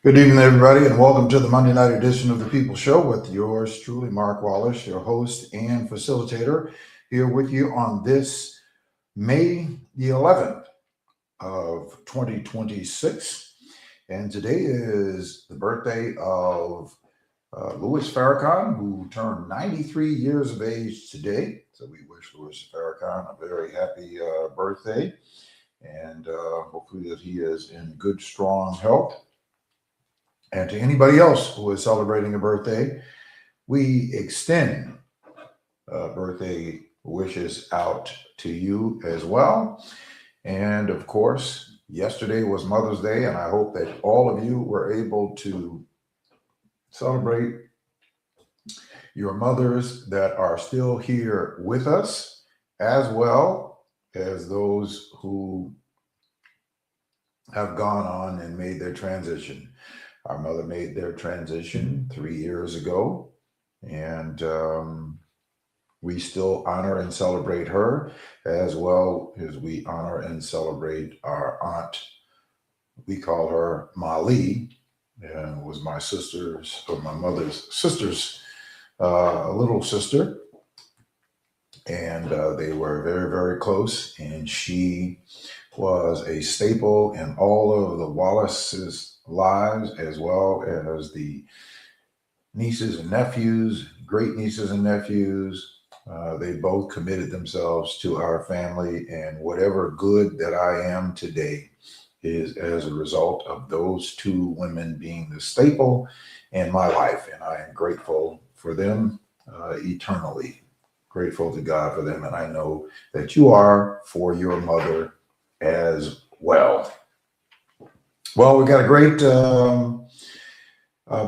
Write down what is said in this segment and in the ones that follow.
Good evening, everybody, and welcome to the Monday night edition of the People Show with yours truly, Mark Wallace, your host and facilitator, here with you on this May the 11th of 2026. And today is the birthday of Louis Farrakhan, who turned 93 years of age today. So we wish Louis Farrakhan a very happy birthday, and hopefully that he is in good, strong health. And to anybody else who is celebrating a birthday, we extend birthday wishes out to you as well. And of course, yesterday was Mother's Day, and I hope that all of you were able to celebrate your mothers that are still here with us, as well as those who have gone on and made their transition. Our mother made their transition 3 years ago, and we still honor and celebrate her, as well as we honor and celebrate our aunt. We call her Mali, and was my sister's, or my mother's sister's little sister. And they were very, very close, and she was a staple in all of the Wallace's lives, as well as the nieces and nephews, great nieces and nephews. They both committed themselves to our family, and whatever good that I am today is as a result of those two women being the staple in my life, and I am grateful for them eternally. Grateful to God for them, and I know that you are for your mother as well. Well, we've got a great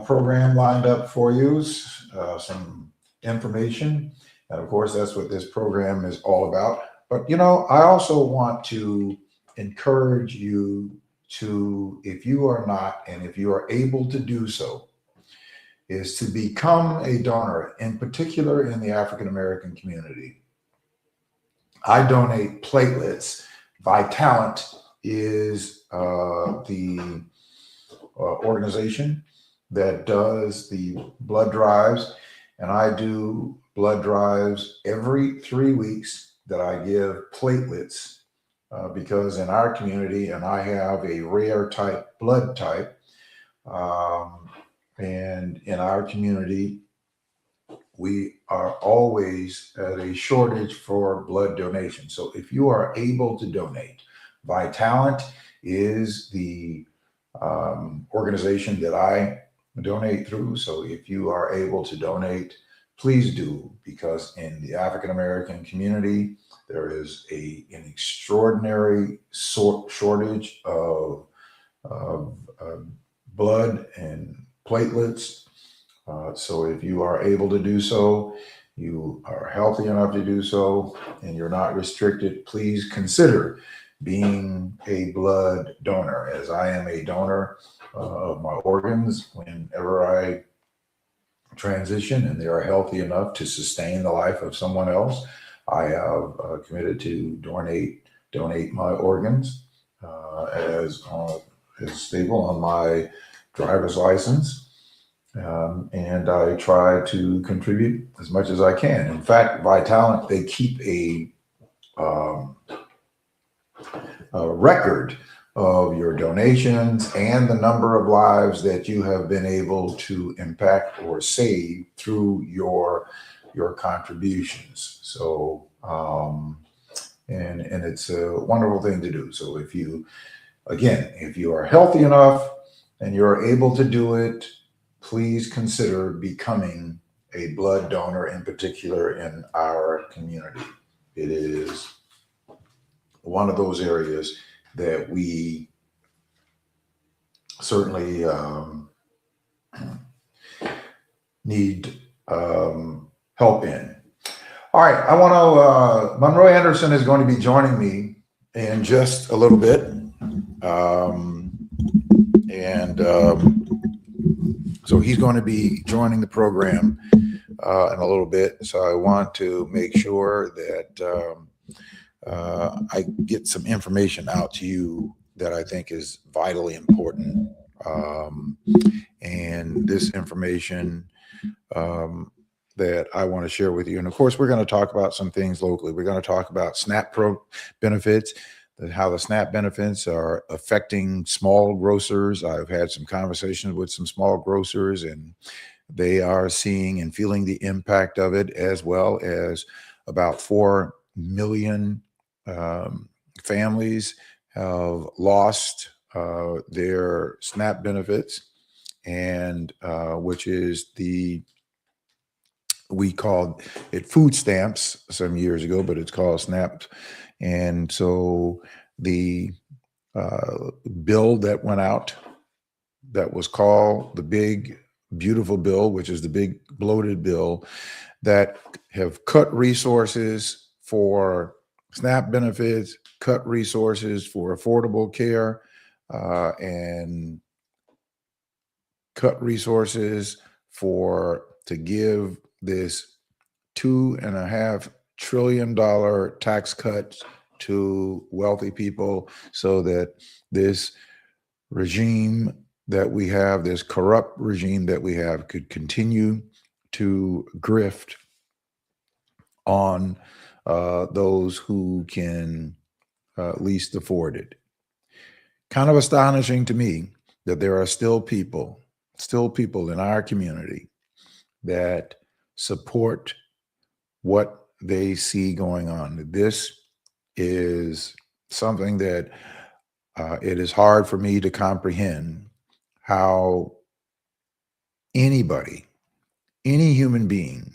program lined up for you, some information, and of course, that's what this program is all about. But, I also want to encourage you to, if you are not, and if you are able to do so, is to become a donor, in particular in the African American community. I donate platelets. Vitalant is the organization that does the blood drives, and I do blood drives every 3 weeks that I give platelets because in our community, and I have a rare type blood type, and in our community, we are always at a shortage for blood donation. So if you are able to donate, Vitalant is the organization that I donate through. So if you are able to donate, please do, because in the African American community, there is an extraordinary shortage of blood and platelets. So if you are able to do so, you are healthy enough to do so, and you're not restricted, please consider being a blood donor, as I am a donor of my organs whenever I transition and they are healthy enough to sustain the life of someone else. I have committed to donate my organs as stable on my driver's license. And I try to contribute as much as I can. In fact, Vitalant, they keep a record of your donations and the number of lives that you have been able to impact or save through your contributions. So, and it's a wonderful thing to do. So if you are healthy enough and you're able to do it, please consider becoming a blood donor, in particular in our community. It is one of those areas that we certainly need help in. All right, I want to, Monroe Anderson is going to be joining me in just a little bit. So he's going to be joining the program in a little bit. So I want to make sure that I get some information out to you that I think is vitally important And this information that I want to share with you. And of course, we're going to talk about some things locally. We're going to talk about SNAP pro benefits, how the SNAP benefits are affecting small grocers. I've had some conversations with some small grocers, and they are seeing and feeling the impact of it, as well as about 4 million families have lost their SNAP benefits, and which is we called it food stamps some years ago, but it's called SNAP. And so the bill that went out, that was called the big, beautiful bill, which is the big bloated bill, that have cut resources for SNAP benefits, cut resources for affordable care, and cut resources to give this $2.5 trillion tax cuts to wealthy people, so that this regime that we have, this corrupt regime that we have, could continue to grift on those who can least afford it. Kind of astonishing to me that there are still people in our community that support what they see going on. This is something that it is hard for me to comprehend how anybody, any human being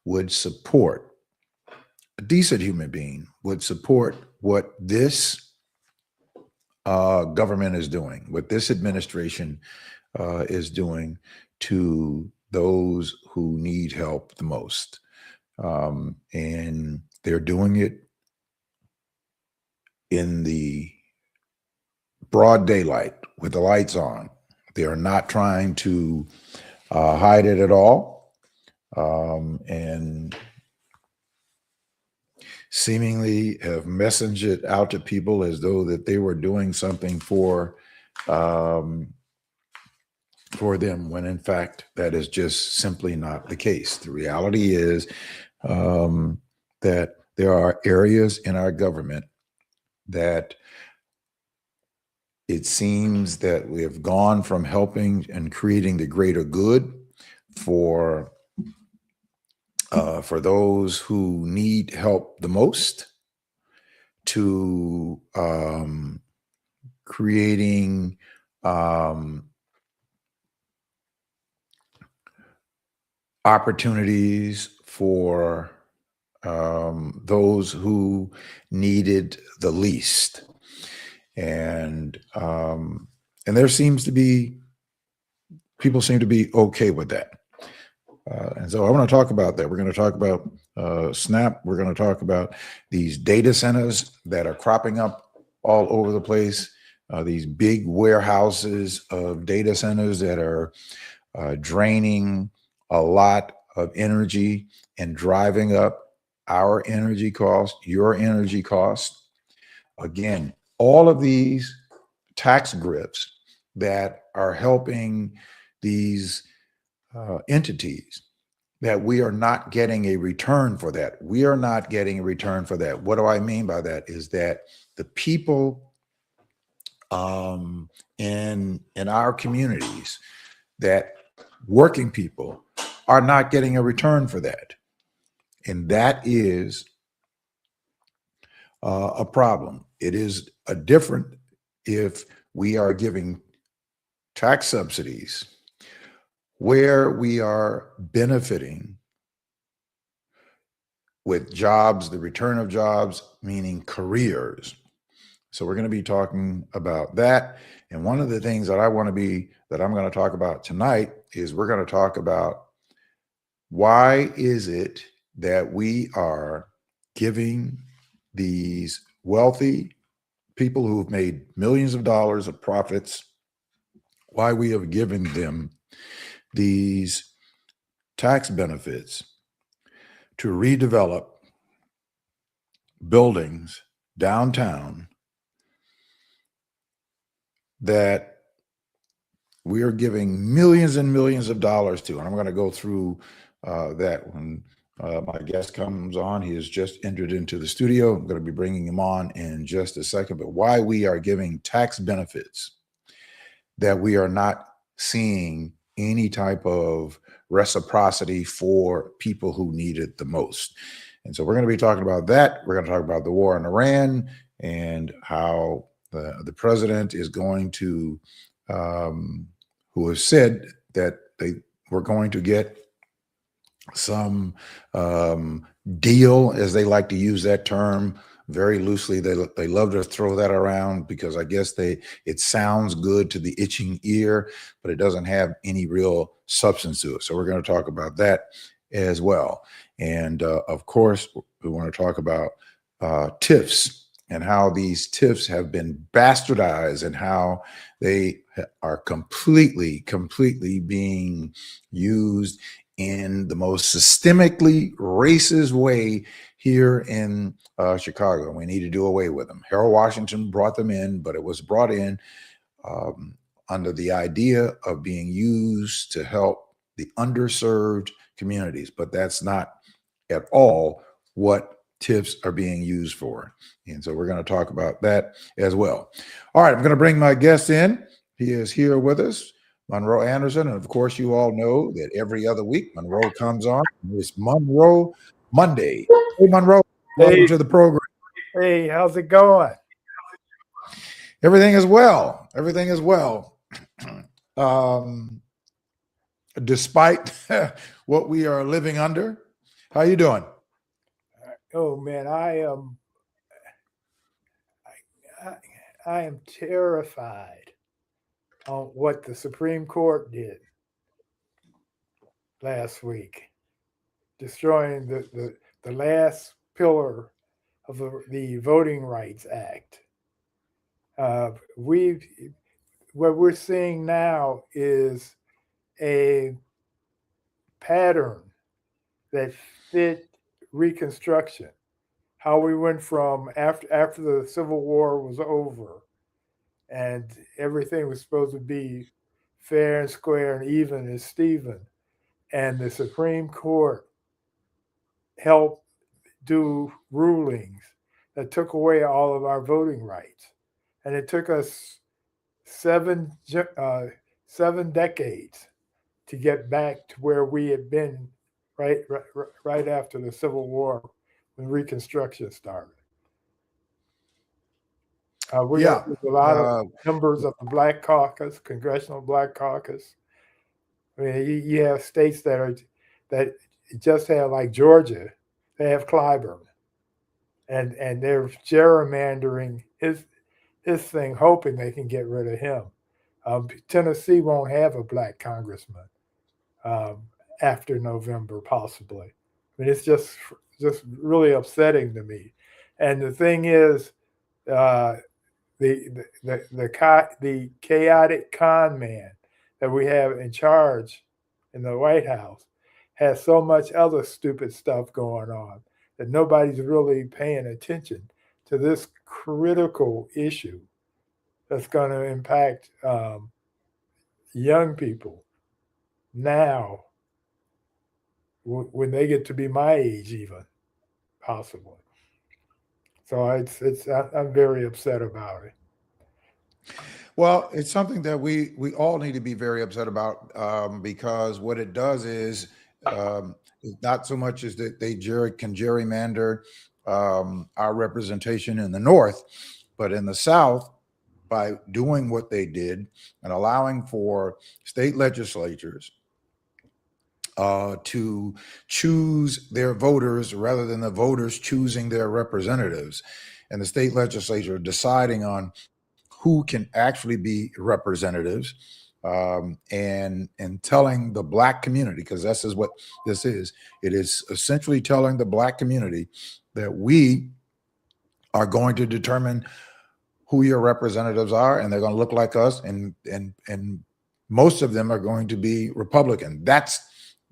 would support, a decent human being would support what this government is doing, what this administration is doing to those who need help the most. And they're doing it in the broad daylight with the lights on. They are not trying to hide it at all, and seemingly have messaged it out to people as though that they were doing something for them, when in fact that is just simply not the case. The reality is that there are areas in our government that it seems that we have gone from helping and creating the greater good for those who need help the most, to creating opportunities for those who needed the least. And there seems to be, people seem to be okay with that. And so I want to talk about that. We're going to talk about SNAP. We're going to talk about these data centers that are cropping up all over the place, these big warehouses of data centers that are draining a lot of energy and driving up our energy cost, your energy cost. Again, all of these tax grifts that are helping these entities, that we are not getting a return for that. We are not getting a return for that. What do I mean by that? Is that the people in our communities, that working people, are not getting a return for that. And that is a problem. It is a different if we are giving tax subsidies where we are benefiting with jobs, the return of jobs, meaning careers. So we're going to be talking about that. And one of the things that I'm going to talk about tonight is we're going to talk about why is it that we are giving these wealthy people who have made millions of dollars of profits, why we have given them these tax benefits to redevelop buildings downtown that we are giving millions and millions of dollars to. And I'm going to go through that when my guest comes on. He has just entered into the studio. I'm going to be bringing him on in just a second. But why we are giving tax benefits that we are not seeing any type of reciprocity for people who need it the most. And so we're going to be talking about that. We're going to talk about the war in Iran and how the president is going to, who has said that they were going to get some deal, as they like to use that term very loosely. They love to throw that around because I guess it sounds good to the itching ear, but it doesn't have any real substance to it. So we're going to talk about that as well. And of course, we want to talk about TIFs and how these TIFs have been bastardized and how they are completely being used in the most systemically racist way here in Chicago. We need to do away with them. Harold Washington brought them in, but it was brought in under the idea of being used to help the underserved communities, but that's not at all what TIFs are being used for. And so we're going to talk about that as well. All right, I'm going to bring my guest in. He is here with us, Monroe Anderson. And of course, you all know that every other week, Monroe comes on. It's Monroe Monday. Hey, Monroe, welcome to the program. Hey, how's it going? Everything is well. Everything is well. Despite what we are living under. How you doing? Oh man, I am terrified on what the Supreme Court did last week, destroying the last pillar of the Voting Rights Act. What we're seeing now is a pattern that fit Reconstruction, how we went from after the Civil War was over and everything was supposed to be fair and square and even as Stephen, and the Supreme Court helped do rulings that took away all of our voting rights, and it took us seven decades to get back to where we had been right after the Civil War when Reconstruction started. We have a lot of members of the Black Caucus, Congressional Black Caucus. I mean, you have states that just have, like Georgia, they have Clyburn, and they're gerrymandering his thing, hoping they can get rid of him. Tennessee won't have a black congressman after November, possibly. I mean, it's just really upsetting to me. And the thing is, the chaotic con man that we have in charge in the White House has so much other stupid stuff going on that nobody's really paying attention to this critical issue that's going to impact young people now when they get to be my age, even possibly. So I'm very upset about it. Well, it's something that we all need to be very upset about because what it does is not so much as that they can gerrymander our representation in the North, but in the South, by doing what they did and allowing for state legislatures to choose their voters rather than the voters choosing their representatives, and the state legislature deciding on who can actually be representatives, and telling the Black community, because this is what this is. It is essentially telling the Black community that we are going to determine who your representatives are, and they're going to look like us, and most of them are going to be Republican. That's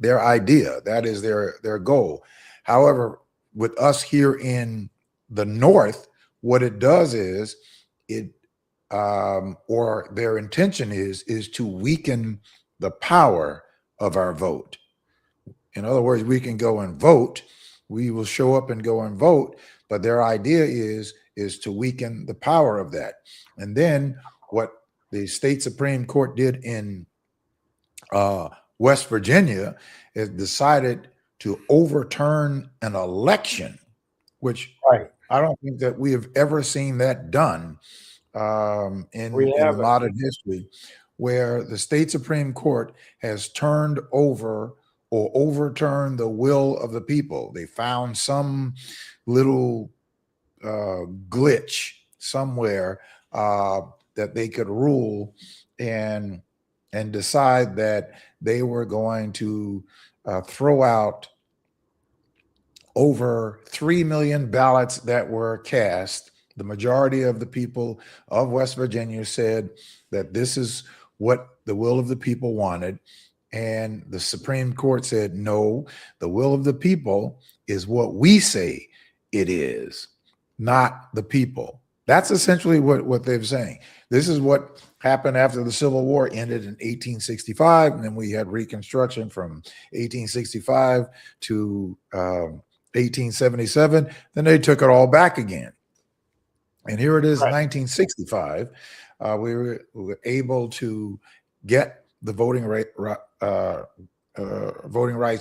their idea. That is their goal. However, with us here in the North, what it does is it or their intention is to weaken the power of our vote. In other words, we can go and vote. We will show up and go and vote, but their idea is to weaken the power of that. And then what the state Supreme Court did in uh, West Virginia is decided to overturn an election, which Right. I don't think that we have ever seen that done We in haven't. modern history, where the state Supreme Court has turned over or overturned the will of the people. They found some little glitch somewhere that they could rule and decide that they were going to throw out over 3 million ballots that were cast. The majority of the people of West Virginia said that this is what the will of the people wanted. And the Supreme Court said, no, the will of the people is what we say it is, not the people. That's essentially what they're saying. This is what happened after the Civil War ended in 1865. And then we had Reconstruction from 1865 to 1877. Then they took it all back again. And here it is, Right. 1965. We were able to get the Voting Rights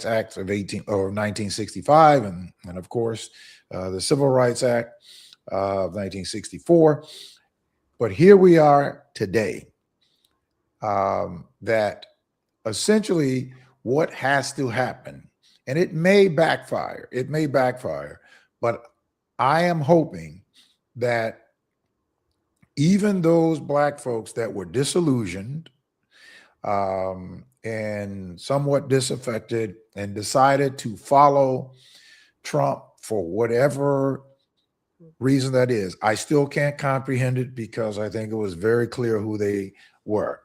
Act of 1965, and of course the Civil Rights Act of 1964. But here we are today. That essentially what has to happen, and it may backfire. It may backfire, but I am hoping that even those black folks that were disillusioned and somewhat disaffected and decided to follow Trump for whatever reason that is, I still can't comprehend it because I think it was very clear who they were.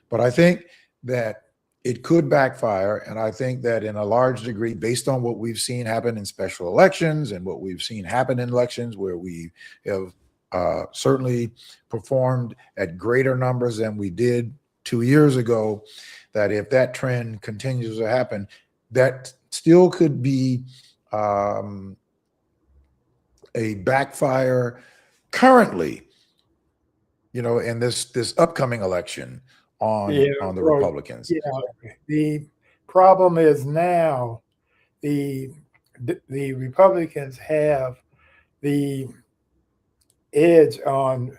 But I think that it could backfire. And I think that in a large degree, based on what we've seen happen in special elections and what we've seen happen in elections where we have certainly performed at greater numbers than we did 2 years ago, that if that trend continues to happen, that still could be a backfire currently, in this upcoming election Yeah. on the Well, Republicans. yeah. The problem is now the the Republicans have the edge on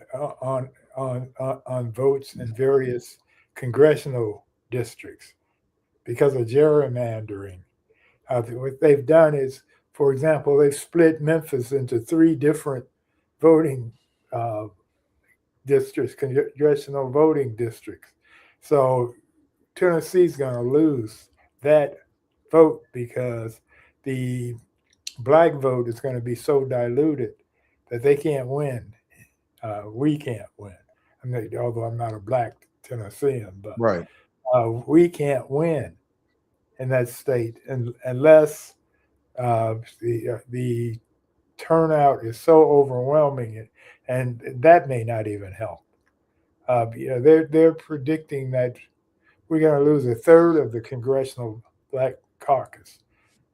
votes in various congressional districts because of gerrymandering. What they've done is, for example, they've split Memphis into three different voting uh, districts, congressional voting districts. So Tennessee's going to lose that vote because the black vote is going to be so diluted that they can't win. We can't win. Although I'm not a black Tennessean, but Right. we can't win in that state unless the turnout is so overwhelming, and that may not even help. They're predicting that we're going to lose a third of the congressional black caucus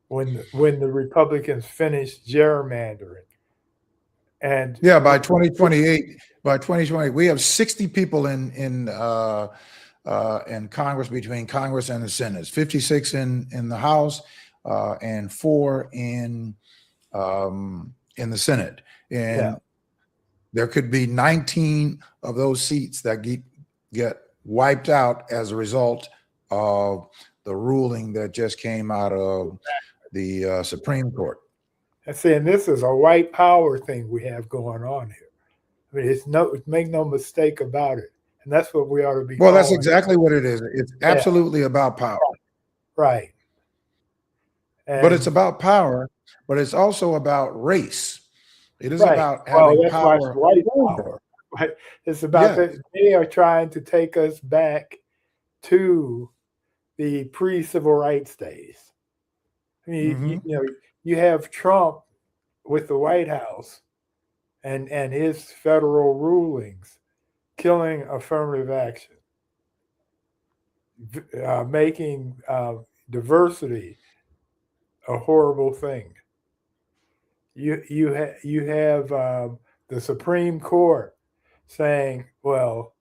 when the Republicans finish gerrymandering. And Yeah, by 2028, we have 60 people in Congress, between Congress and the Senate, 56 in the House, and 4 in the Senate, yeah, and there could be 19 of those seats that get wiped out as a result of the ruling that just came out of the Supreme Court. and saying this is a white power thing we have going on here. I mean, make no mistake about it, and that's what we ought to be Well, that's calling. exactly what it is. It's Yeah, absolutely about power. right. But it's And about power, but it's also about race. It is right. about Well, having that's why it's power white over. power. Right? It's about Yes. that they are trying to take us back to the pre-civil rights days. I mean, Hmm. you have Trump with the White House and his federal rulings killing affirmative action, making diversity a horrible thing. You have the Supreme Court saying, well,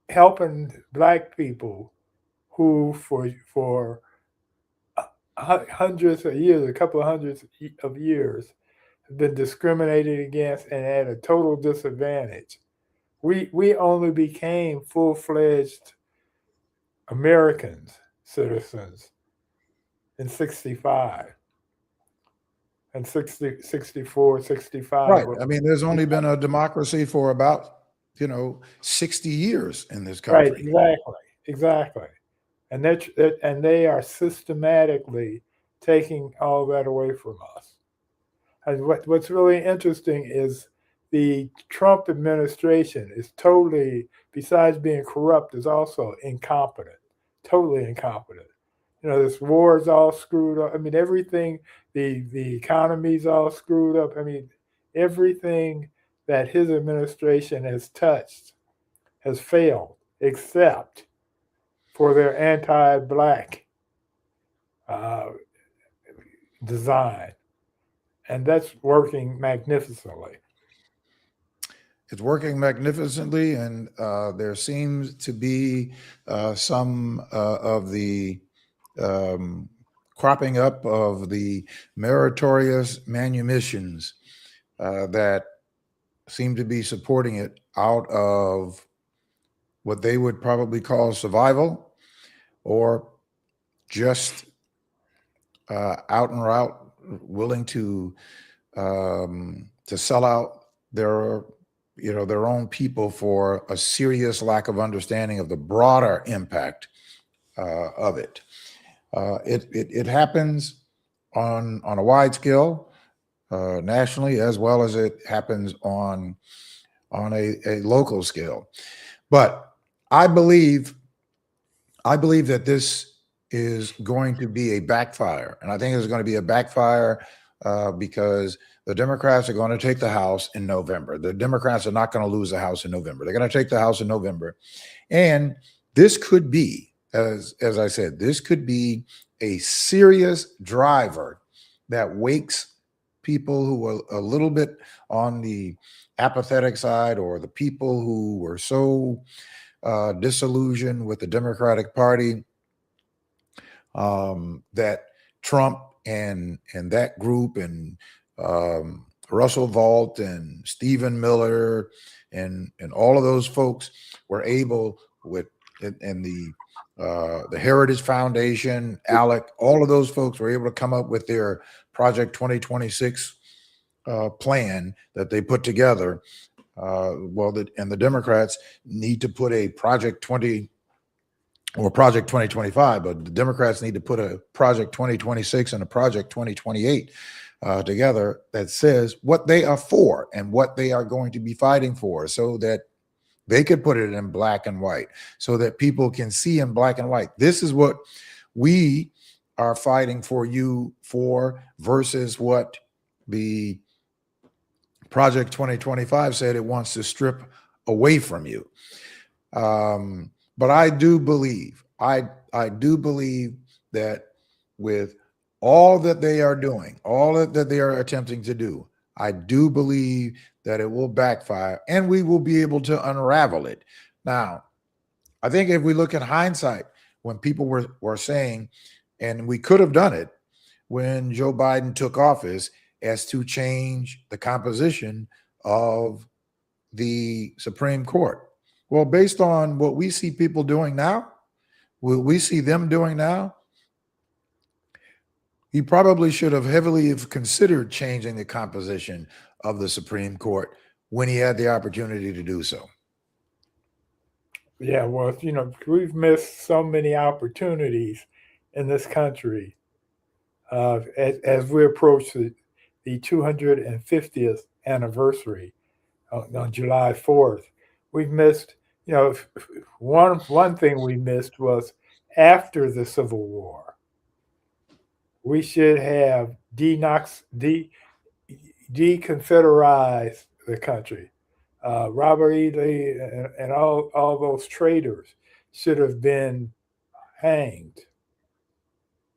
helping black people who for hundreds of years, a couple of hundreds of years, have been discriminated against and at a total disadvantage. We only became full-fledged Americans, citizens, in 65 and 60, 64, 65. Right. I mean, there's only been a democracy for about, 60 years in this Right, country. exactly. And and they are systematically taking all that away from us. And what's really interesting is the Trump administration is totally, besides being corrupt, is also incompetent, totally incompetent. This war is all screwed up. I mean, everything, the economy's all screwed up. I mean, everything that his administration has touched has failed, except for their anti-black uh, design, and that's working magnificently. It's working magnificently, and there seems to be some of the um, cropping up of the meritorious manumissions that seem to be supporting it out of what they would probably call survival, or just out and out willing to sell out their their own people for a serious lack of understanding of the broader impact of it. It happens on a wide scale nationally, as well as it happens on a local scale. But I believe that this is going to be a backfire, and I think it's going to be a backfire because the Democrats are going to take the House in November. The Democrats are not going to lose the House in November. They're going to take the House in November, and this could be, as I said, this could be a serious driver that wakes people who are a little bit on the apathetic side, or the people who were so disillusioned with the Democratic Party that Trump and that group, and Russell Vaught and Stephen Miller and all of those folks were able, with and the Heritage Foundation, ALEC, all of those folks were able to come up with their Project 2026 plan that they put together. And the Democrats need to put a Project 2025, but the Democrats need to put a Project 2026 and a Project 2028 together that says what they are for and what they are going to be fighting for, so that they could put it in black and white, so that people can see in black and white. This is what we are fighting for you for, versus what the Project 2025 said it wants to strip away from you. But I do believe that with all that they are doing, all that they are attempting to do, I do believe that it will backfire, and we will be able to unravel it. Now, I think if we look at hindsight, when people were saying, and we could have done it when Joe Biden took office, as to change the composition of the Supreme Court. Well, based on what we see people doing now, what we see them doing now, he probably should have heavily considered changing the composition of the Supreme Court when he had the opportunity to do so. Yeah, well, we've missed so many opportunities in this country as we approach the 250th anniversary on July 4th. We've missed, one thing we missed was, after the Civil War, we should have deconfederized the country. Robert E. Lee and all those traitors should have been hanged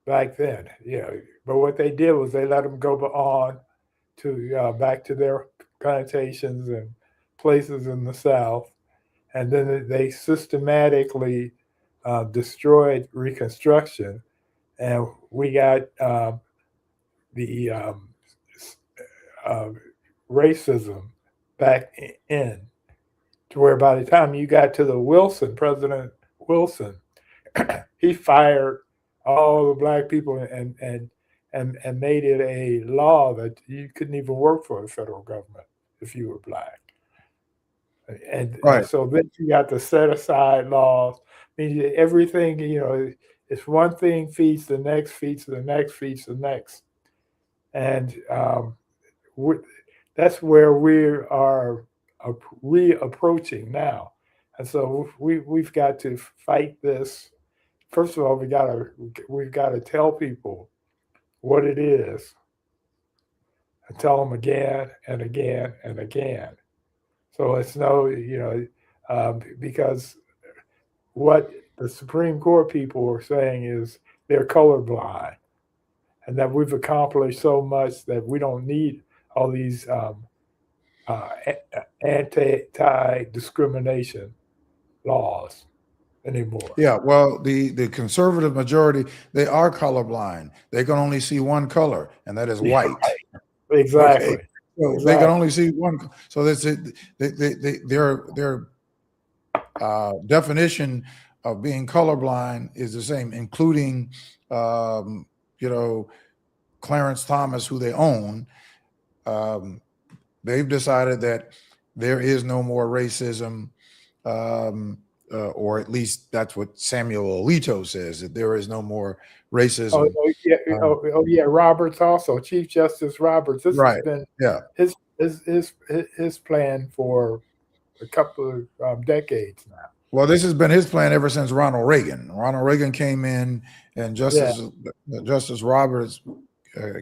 back then. But what they did was they let them go on to back to their plantations and places in the South, and then they systematically destroyed Reconstruction, and we got the uh, racism back in, to where by the time you got to the President Wilson, he fired all the black people and made it a law that you couldn't even work for the federal government if you were black. And Right. so then you got to set aside laws. I mean, everything, it's one thing feeds the next, feeds the next, feeds the next. And we that's where we are reapproaching now. And so we've got to fight this. First of all, we've got to tell people what it is, and tell them again and again and again. So it's no, because what the Supreme Court people are saying is they're colorblind, and that we've accomplished so much that we don't need all these anti-discrimination laws anymore. Yeah, well, the conservative majority, they are colorblind. They can only see one color, and that is Yeah, white. Okay, exactly. so they can Exactly. only see one. So that's it. Their definition of being colorblind is the same, including um, you know Clarence Thomas, who they own. Um, they've decided that there is no more racism, um, or at least that's what Samuel Alito says, that there is no more Oh, racism. oh yeah. Um, Oh yeah. Roberts also, Chief Justice Roberts. This has right. been Yeah. his plan for a couple of decades now. Well, this has been his plan ever since Ronald Reagan. Ronald Reagan came in, and Yeah. Justice Roberts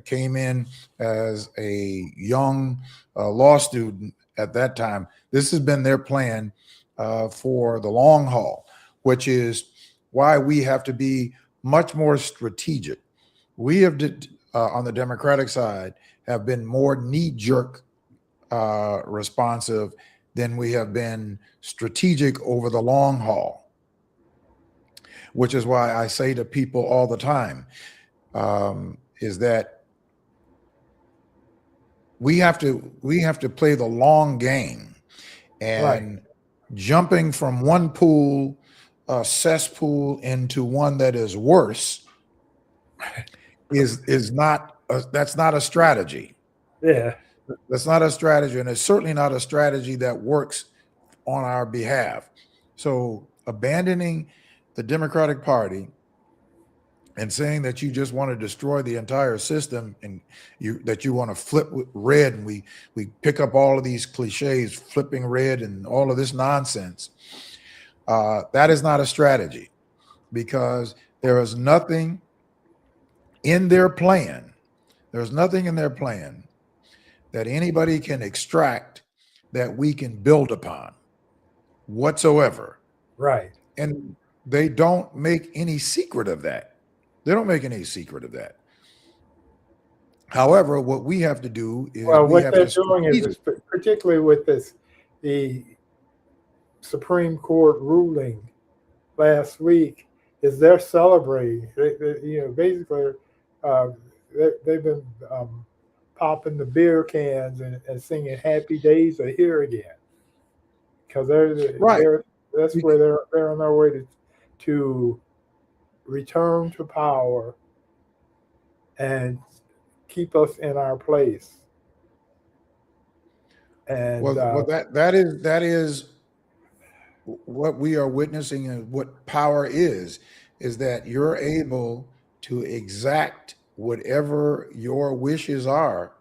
came in as a young law student at that time. This has been their plan for the long haul, which is why we have to be much more strategic. We have, on the Democratic side, have been more knee jerk responsive than we have been strategic over the long haul, which is why I say to people all the time, is that we have to play the long game, Right. and jumping from one pool, cesspool, into one that is worse is not that's not a strategy. Yeah. That's not a strategy, and it's certainly not a strategy that works on our behalf. So abandoning the Democratic Party and saying that you just want to destroy the entire system, and that you want to flip red, and we pick up all of these cliches, flipping red and all of this nonsense, that is not a strategy, because there is nothing in their plan. There's nothing in their plan that anybody can extract that we can build upon whatsoever. Right. And they don't make any secret of that. They don't make any secret of that. However, what we have to do is Well, we what have they're to doing is, strategic. particularly with the Supreme Court ruling last week, is they're celebrating. Basically, uh, they've been popping the beer cans and singing "Happy Days Are Here Again," because Right. that's where they're on their way to return to power and keep us in our place. And Well, that is what we are witnessing, and what power is that you're able to exact whatever your wishes are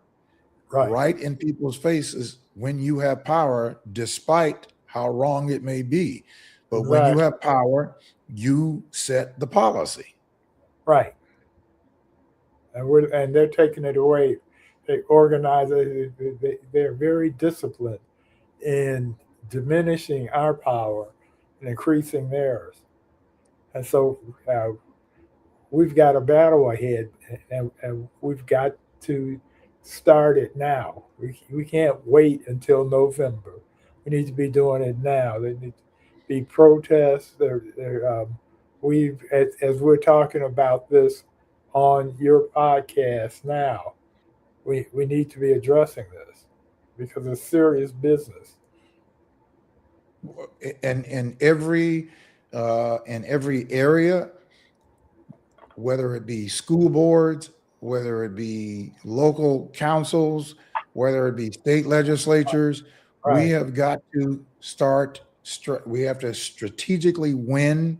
right, right in people's faces when you have power, despite how wrong it may be. But when you exactly, have power, you set the policy. right, and they're taking it away. They organize it. They're very disciplined in diminishing our power and increasing theirs. And so uh, we've got a battle ahead, and we've got to start it now. We can't wait until November. We need to be doing it now. There need to be protests. As we're talking about this on your podcast now, we need to be addressing this because it's serious business. And in every area, whether it be school boards, whether it be local councils, whether it be state legislatures, we Right, have got to we have to strategically win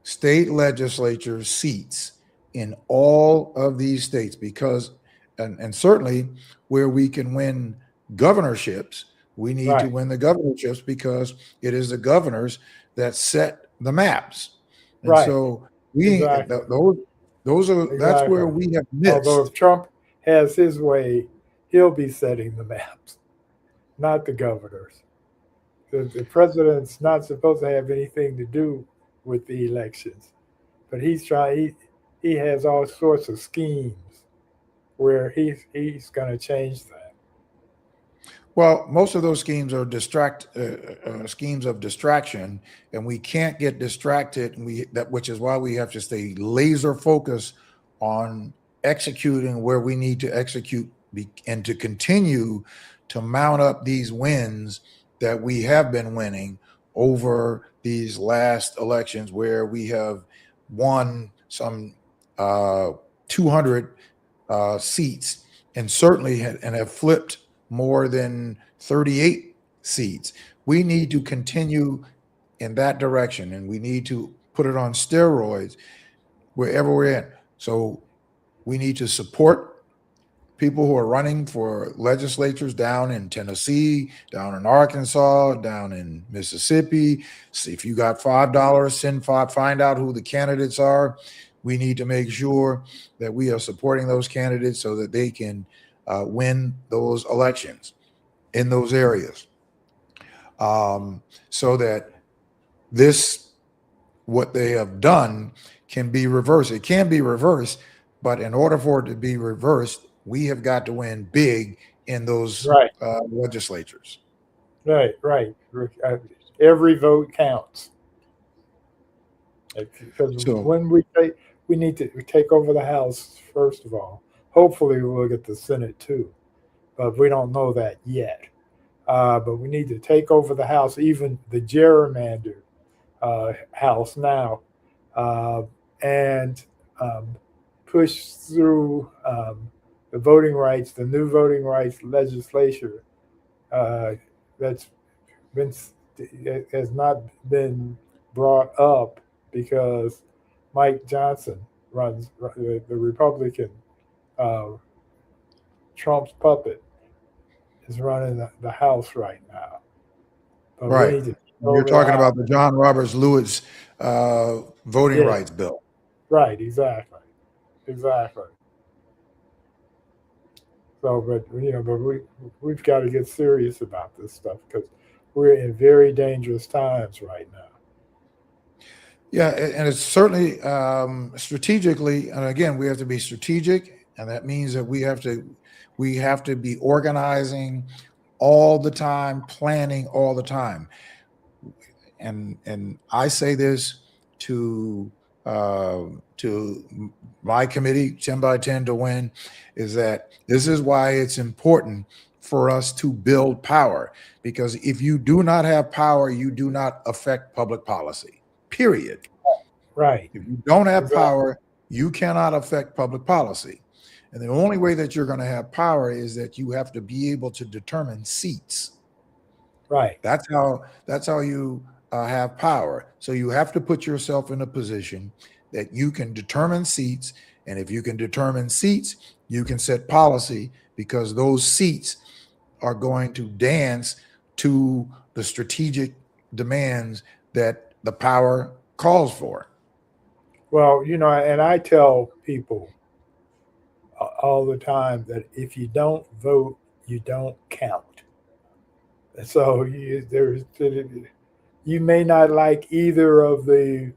state legislature seats in all of these states because, and certainly where we can win governorships, we need to right, win the governorships because it is the governors that set the maps. And right. so Exactly, that's exactly. where we have Although missed. if Trump has his way, he'll be setting the maps, not the governors. The president's not supposed to have anything to do with the elections, but he's trying. He has all sorts of schemes where he's going to change that. Well, most of those schemes are schemes of distraction, and we can't get distracted. And which is why we have to stay laser focused on executing where we need to execute, and to continue to mount up these wins that we have been winning over these last elections, where we have won some 200 seats, and certainly and have flipped more than 38 seats. We need to continue in that direction, and we need to put it on steroids wherever we're in. So we need to support people who are running for legislatures down in Tennessee, down in Arkansas, down in Mississippi. See if you got $5, find out who the candidates are. We need to make sure that we are supporting those candidates so that they can win those elections in those areas. So that this, what they have done, can be reversed. It can be reversed, but in order for it to be reversed, we have got to win big in those Right, legislatures. right. Every vote counts because So, when we need to take over the House first of all. Hopefully, we'll get the Senate too, but we don't know that yet. But we need to take over the House, even the gerrymandered House now, uh, and um, push through the voting rights, the new voting rights legislature uh, that's been has not been brought up because Mike Johnson runs the Republican. Uh, Trump's puppet is running the House right now, but we right. need to take You're over the talking House. about the John Roberts Lewis voting Yeah, rights bill. right, exactly, exactly. So, but but we've got to get serious about this stuff because we're in very dangerous times right now. Yeah, and it's certainly strategically, and again, we have to be strategic, and that means that we have to be organizing all the time, planning all the time. And I say this to uh, to my committee, 10 by 10 to win, is that this is why it's important for us to build power. Because if you do not have power, you do not affect public policy, period. Right, If you don't have exactly, power, you cannot affect public policy. And the only way that you're going to have power is that you have to be able to determine seats. right. That's how you have power. So you have to put yourself in a position that you can determine seats, and if you can determine seats, you can set policy because those seats are going to dance to the strategic demands that the power calls for. Well, and I tell people all the time that if you don't vote, you don't count. So you may not like either of the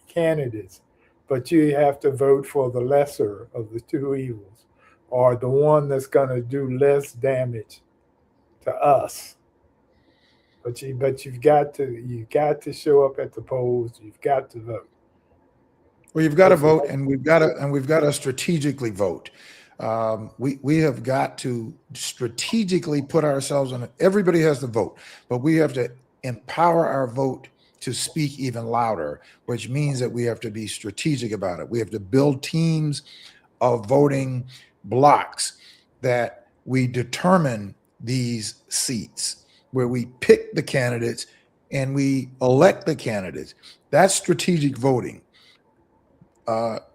candidates, but you have to vote for the lesser of the two evils, or the one that's going to do less damage to us. You've got to show up at the polls. You've got to vote. Well, you've got to That's what vote, and we've got to strategically vote. We have got to strategically put ourselves on it. Everybody has to vote, but we have to empower our vote to speak even louder, which means that we have to be strategic about it. We have to build teams of voting blocks that we determine these seats, where we pick the candidates and we elect the candidates. That's strategic voting.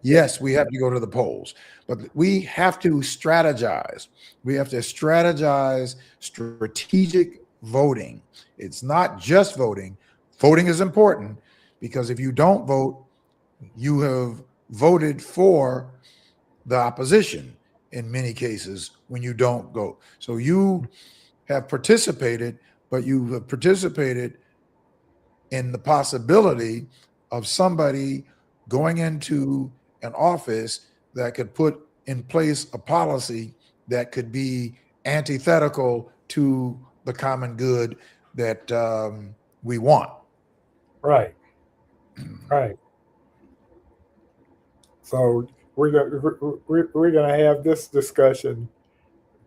Yes, we have to go to the polls, but we have to strategize. We have to strategize strategic voting. It's not just voting. Voting is important because if you don't vote, you have voted for the opposition in many cases when you don't go. So you have participated, but you have participated in the possibility of somebody going into an office that could put in place a policy that could be antithetical to the common good that we want. right, right. So we're gonna have this discussion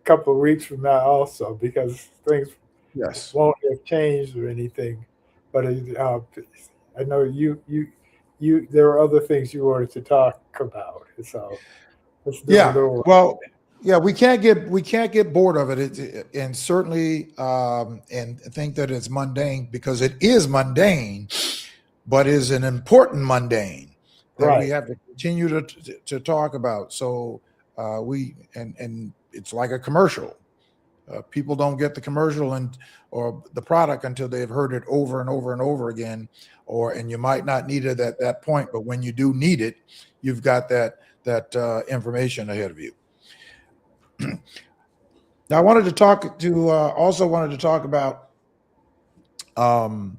a couple of weeks from now also, because things Yes. won't have changed or anything. But I know you there are other things you wanted to talk about. So let's do a Yeah. little. Well, yeah, we can't get bored of it, and certainly and think that it's mundane, because it is mundane, but is an important mundane that we Right. have to continue to talk about. So we and it's like a commercial. People don't get the commercial and or the product until they've heard it over and over and over again, and you might not need it at that point, but when you do need it, you've got that information ahead of you. Now, I wanted to talk to also wanted to talk about um,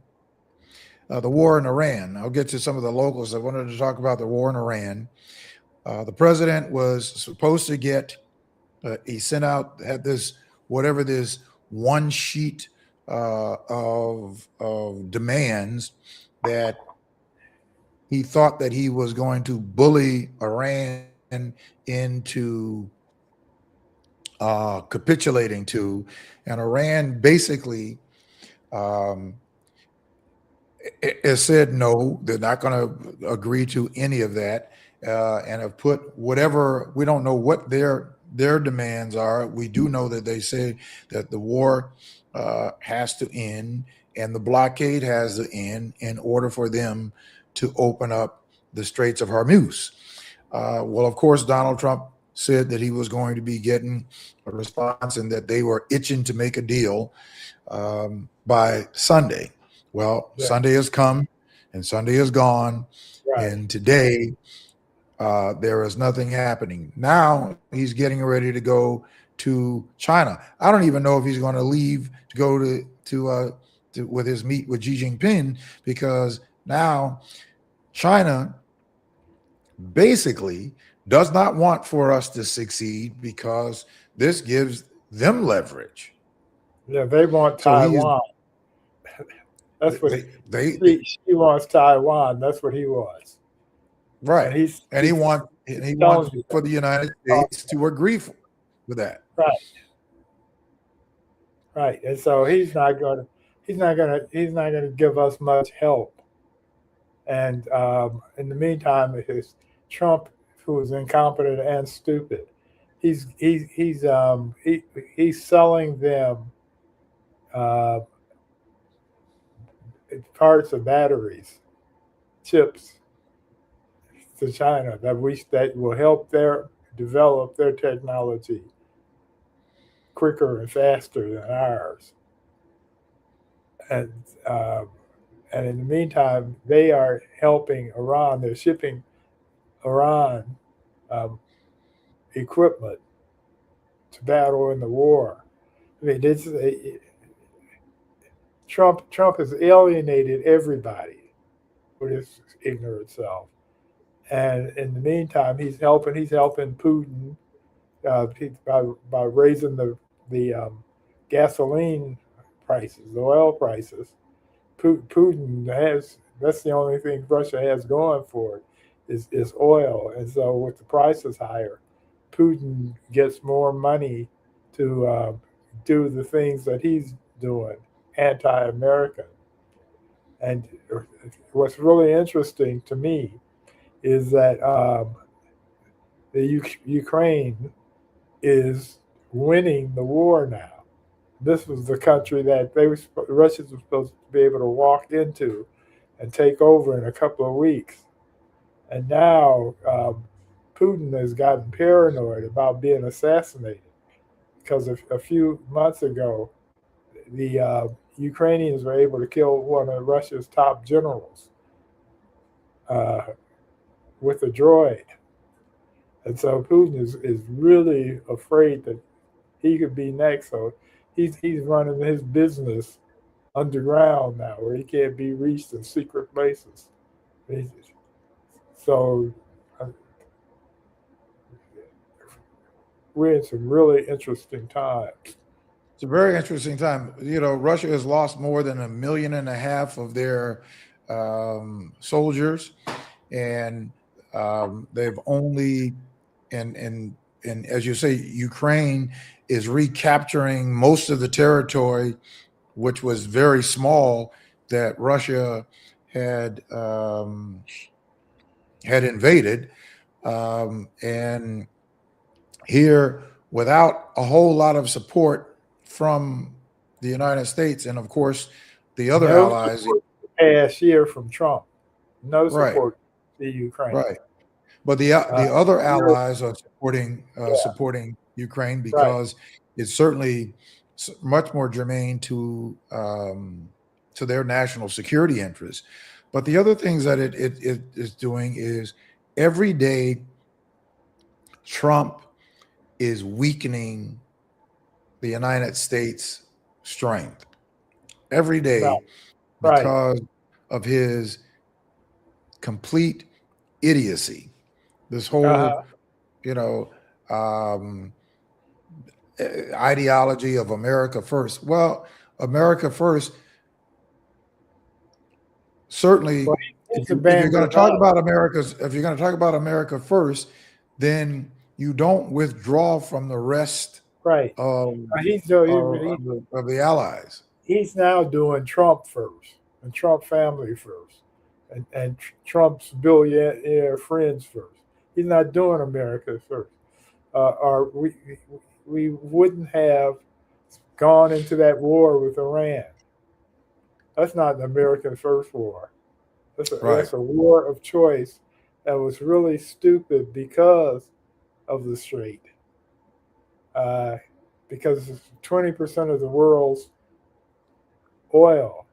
the war in Iran. I'll get to some of the locals. I wanted to talk about the war in Iran. The president was supposed to get. He sent out had this whatever this one sheet of demands that he thought that he was going to bully Iran into capitulating to, and Iran basically um, has said no, they're not going to agree to any of that, and have put whatever, we don't know what their demands are. We do know that they say that the war has to end and the blockade has to end in order for them to open up the Straits of Hormuz. Well, of course, Donald Trump said that he was going to be getting a response and that they were itching to make a deal by Sunday. Well, Yeah. Sunday has come and Sunday is gone. Right. And today, there is nothing happening. Now he's getting ready to go to China. I don't even know if he's going to leave to go to with his meet with Xi Jinping, because now China basically does not want for us to succeed because this gives them leverage. Yeah. They want So he is Taiwan. That's what they she wants. Taiwan. That's what he wants. right, And he's and he he's wants and he telling wants you that. for the United Oh, States to agree with that. right. Right. And so he's not going to give us much help. And in the meantime, it's Trump, who is incompetent and stupid. He's he, he's he, he's selling them uh, parts of batteries, chips to China that will help their develop their technology quicker and faster than ours. And uh, and in the meantime, they are helping Iran. They're shipping Iran um, equipment to battle in the war. I mean, Trump has alienated everybody with his ignorant self. And in the meantime, he's helping Putin by raising the gasoline prices, the oil prices. Putin has that's the only thing Russia has going for it is oil, and so with the prices higher, Putin gets more money to do the things that he's doing, anti-American. And what's really interesting to me is that the Ukraine is winning the war now. This was the country that the Russians were supposed to be able to walk into and take over in a couple of weeks. And now Putin has gotten paranoid about being assassinated because a few months ago, the Ukrainians were able to kill one of Russia's top generals uh, with a droid. And so Putin is really afraid that he could be next. So he's running his business underground now, where he can't be reached in secret places. So uh, we're in some really interesting times. It's a very interesting time. Russia has lost more than 1.5 million of their soldiers, and they've only and as you say, Ukraine is recapturing most of the territory, which was very small, that Russia had invaded, and here, without a whole lot of support from the United States, and of course the other No allies. support past year from Trump. No Right, support to Ukraine. right. But the other allies are supporting Ukraine Right. because it's certainly much more germane to their national security interests. But the other things that it is doing is every day Trump is weakening the United States' strength every Right. day Right. because of his complete idiocy. This Uh-huh. whole, you know, um, ideology of America first. Well, America first, Well, certainly, he's if you're going abandoned to talk us. about if you're going to talk about America first, then you don't withdraw from the rest Right. of He's so of the allies. he's now doing Trump first and Trump family first and Trump's billionaire friends first. He's not doing America first. Or we wouldn't have gone into that war with Iran. That's not an American first war. Right. That's a war of choice that was really stupid because of the strait. Uh, because 20% of the world's oil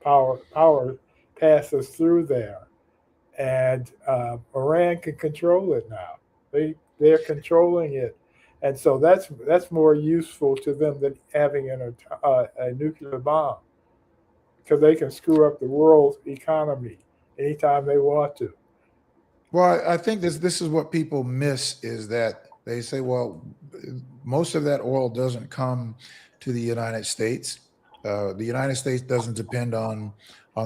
power passes through there, and Iran can control it now. They're controlling it, and so that's more useful to them than having a nuclear bomb because they can screw up the world's economy anytime they want to. Well, I think this is what people miss is that they say, well, most of that oil doesn't come to the United States. The United States doesn't depend on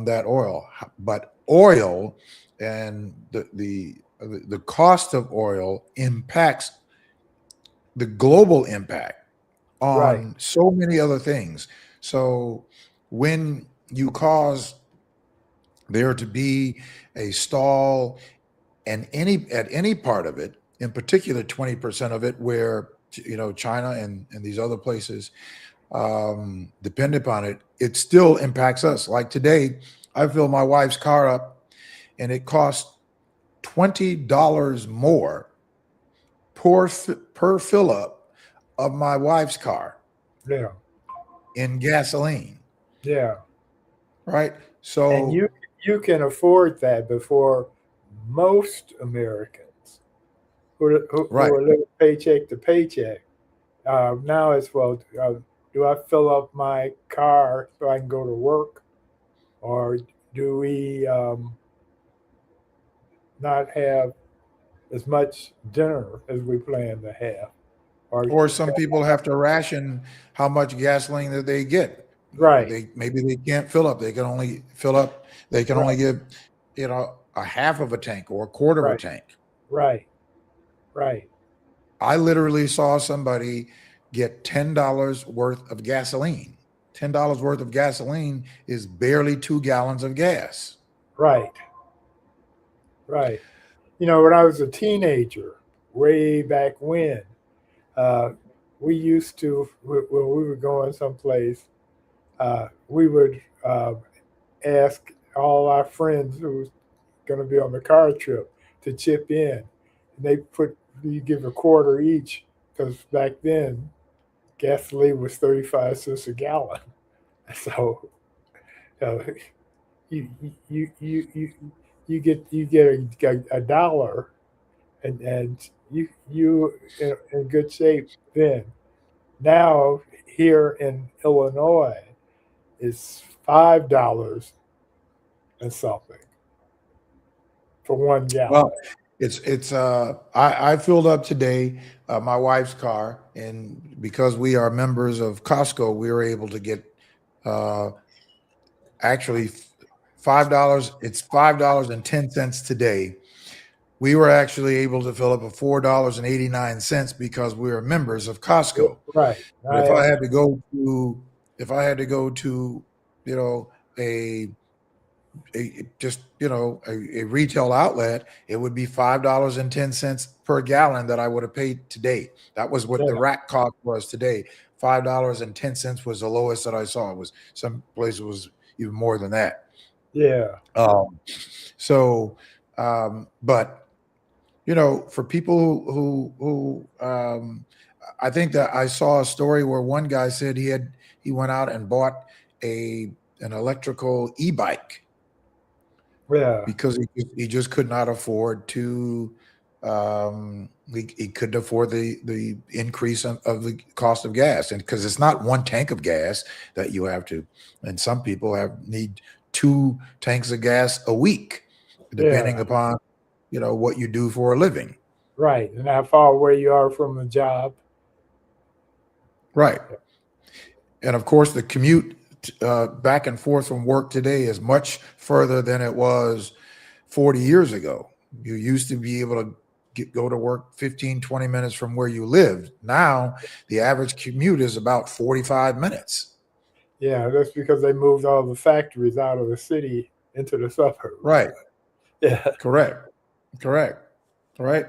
that oil, but oil and the cost of oil impacts the global impact Right. on so many other things. So when you cause there to be a stall and at any part of it, in particular 20% of it, where China and these other places depend upon it, it still impacts us. Like today, I filled my wife's car up, and it cost $20 more per fill up of my wife's car Yeah. in gasoline. Yeah. Right. And So you can afford that before most Americans who right. are living paycheck to paycheck. Now it's well, do I fill up my car so I can go to work, or do we not have as much dinner as we plan to have? Or Or some people have to ration how much gasoline that they get. right, They maybe they can't fill up. They can only fill up. They can only right, give, a half of a tank or a quarter of a right, tank. right, right, I literally saw somebody get $10 worth of gasoline. $10 worth of gasoline is barely 2 gallons of gas. right, right. When I was a teenager, way back uh, we used to, when we were going someplace, we would ask all our friends who was going to be on the car trip to chip in. And you give a quarter each because back then gasoline was 35 cents a gallon. So uh, you, you, you, you, you get a dollar and you in good shape then. Now here in Illinois is $5 and something for 1 gallon. Well, I filled up today my wife's car, and because we are members of Costco, we were able to get uh, actually $5. It's $5.10 today. We were actually able to fill up at $4.89 because we are members of Costco. Right. But if I had to go to, you know, a a retail outlet, it would be $5.10 per gallon that I would have paid today. That was what Yeah. the rack cost was today. $5.10 was the lowest that I saw. It was some places was even more than that. Yeah. Um, so, but for people I think that I saw a story where one guy said he went out and bought an electrical e-bike Yeah. because he just could not afford to he couldn't afford the increase of the cost of gas, and because it's not one tank of gas that you have to, and some people need 2 tanks of gas a week Yeah. depending upon what you do for a living. Right. And how far away you are from the job. Right. And of course the commute back and forth from work today is much further than it was 40 years ago. You used to be able to go to work 15-20 minutes from where you lived. Now the average commute is about 45 minutes. Yeah, that's because they moved all the factories out of the city into the suburbs. Right. Yeah. Correct. Right.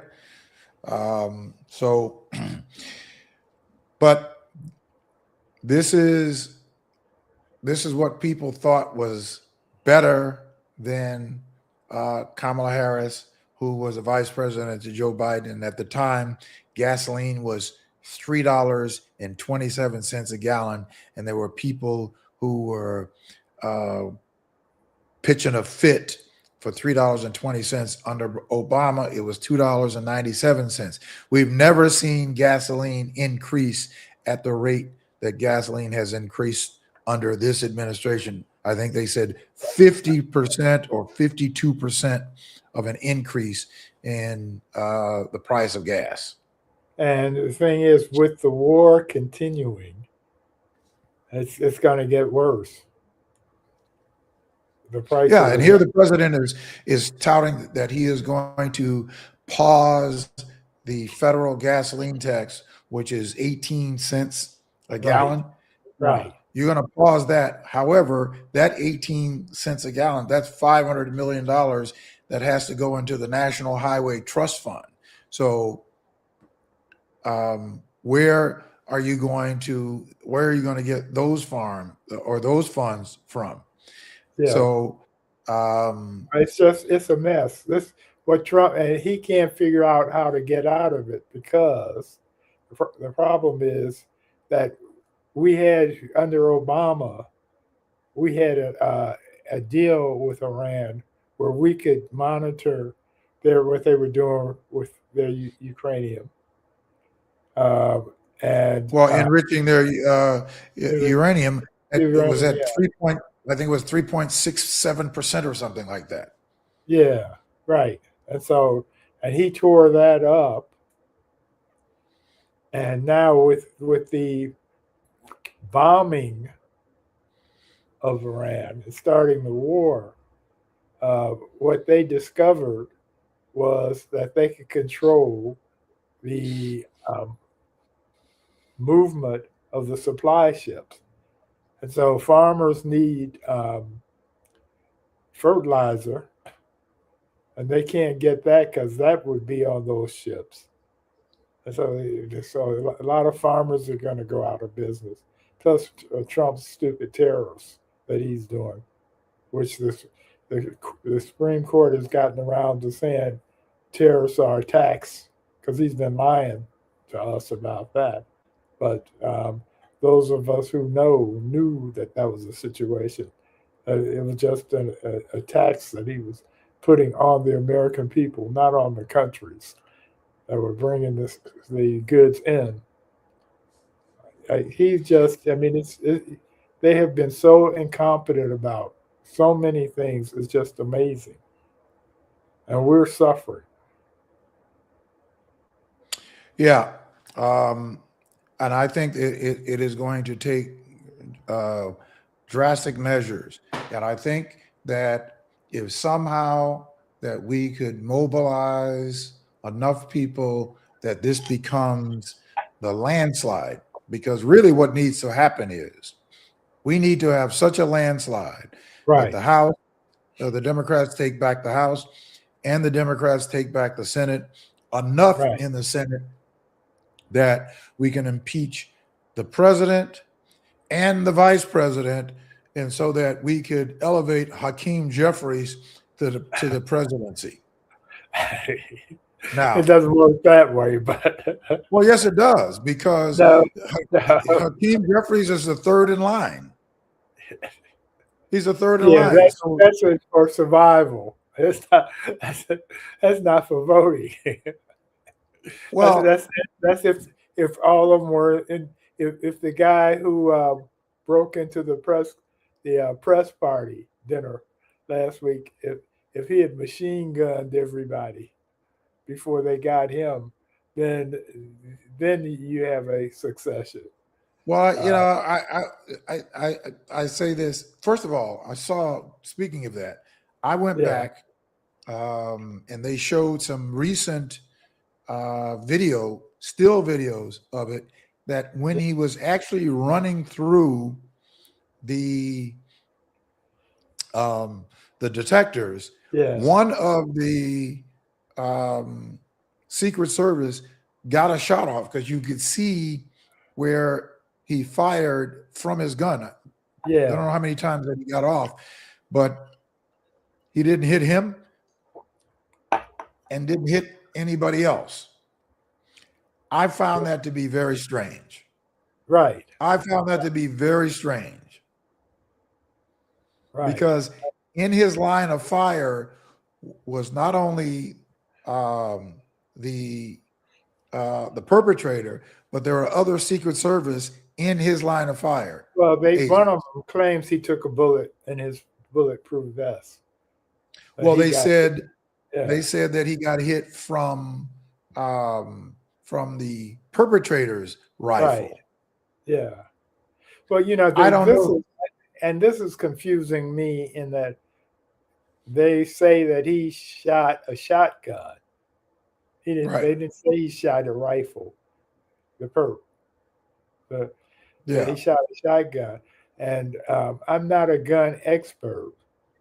So but this is what people thought was better than Kamala Harris, who was a vice president to Joe Biden. At the time, gasoline was $3.27 a gallon, and there were people who were uh, pitching a fit for $3.20. Under Obama, it was $2.97. We've never seen gasoline increase at the rate that gasoline has increased under this administration. I think they said 50% or 52% of an increase in the price of gas. And the thing is, with the war continuing, it's going to get worse. The prices Yeah, are and here the president is touting that he is going to pause the federal gasoline tax, which is 18 cents a right, gallon. right. You're going to pause that. However, that 18 cents a gallon, that's $500 million that has to go into the National Highway Trust Fund. So where are you going to get those those funds from? Yeah. So It's a mess. This what Trump, and he can't figure out how to get out of it because the problem is that we had under Obama, we had a deal with Iran where we could monitor what they were doing with their Ukrainium, uh, and Well, enriching their uranium, uranium, it was at yeah, 3 I think it was 3.67% or something like that. yeah, right. And so, and he tore that up. And now with the bombing of Iran and starting the war, what they discovered was that they could control the movement of the supply ships. And so farmers need fertilizer, and they can't get that because that would be on those ships. And so a lot of farmers are going to go out of business. Plus Trump's stupid tariffs that he's doing, which the Supreme Court has gotten around to saying tariffs are a tax because he's been lying to us about that. But those of us who knew that that was the situation. It was just a tax that he was putting on the American people, not on the countries that were bringing the goods in. He's just, I mean, they have been so incompetent about so many things. It's just amazing. And we're suffering. Yeah. And I think it is going to take drastic measures. And I think that if somehow that we could mobilize enough people that this becomes the landslide, because really what needs to happen is we need to have such a landslide that Right. the House, the Democrats take back the House and the Democrats take back the Senate, enough Right. in the Senate that we can impeach the president and the vice president, and so that we could elevate Hakeem Jeffries to the presidency. Now, It doesn't work that way, but well, yes, it does, because no, no. Hakeem Jeffries is the third in line. He's the third in Yeah, line. So, that's for survival. It's not, that's not for voting. well, That's if all of them were in. If the guy who broke into the press party dinner last week, if he had machine gunned everybody before they got him, then you have a succession. well, Uh, I say this. First of all, speaking of that, I went yeah, back and they showed some recent still videos of it, that when he was actually running through the the detectors, yeah, one of the Secret Service got a shot off because you could see where he fired from his gun. I don't yeah. know how many times that he got off, but he didn't hit him and didn't hit anybody else. I found that to be very strange. Right, I found that to be very strange right. because in his line of fire was not only the perpetrator, but there are other Secret Service in his line of fire Well, one of agents. them claims he took a bullet in his bulletproof vest. Well, He got they yeah, said that he got hit from the perpetrator's right, rifle. yeah. Well, I don't know. this is confusing me in that they say that he shot a shotgun. He didn't. Right. They didn't say he shot a rifle. The perp. That he Yeah. shot a shotgun. And I'm not a gun expert,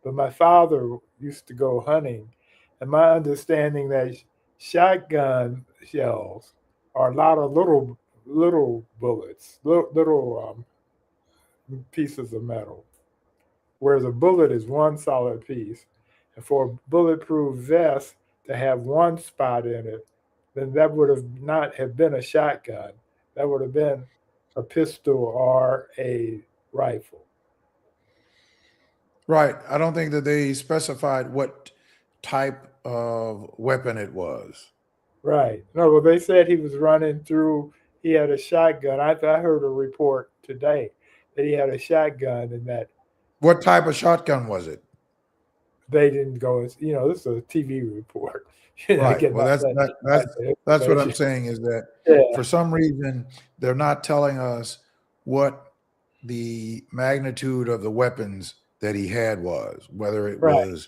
but my father used to go hunting, and my understanding that shotgun shells are a lot of little bullets, little pieces of metal, whereas a bullet is one solid piece. And for a bulletproof vest to have one spot in it, then that would have not have been a shotgun. That would have been a pistol or a rifle. Right. I don't think that they specified what type of weapon it was. Right. No, well, they said he was running through he had a shotgun. I heard a report today that he had a shotgun and that What type of shotgun was it? they didn't go. This is a TV report. Right. Getting Well, all that's that, that, that's that that's what I'm information. saying is that Yeah, for some reason they're not telling us what the magnitude of the weapons that he had was, whether it right, was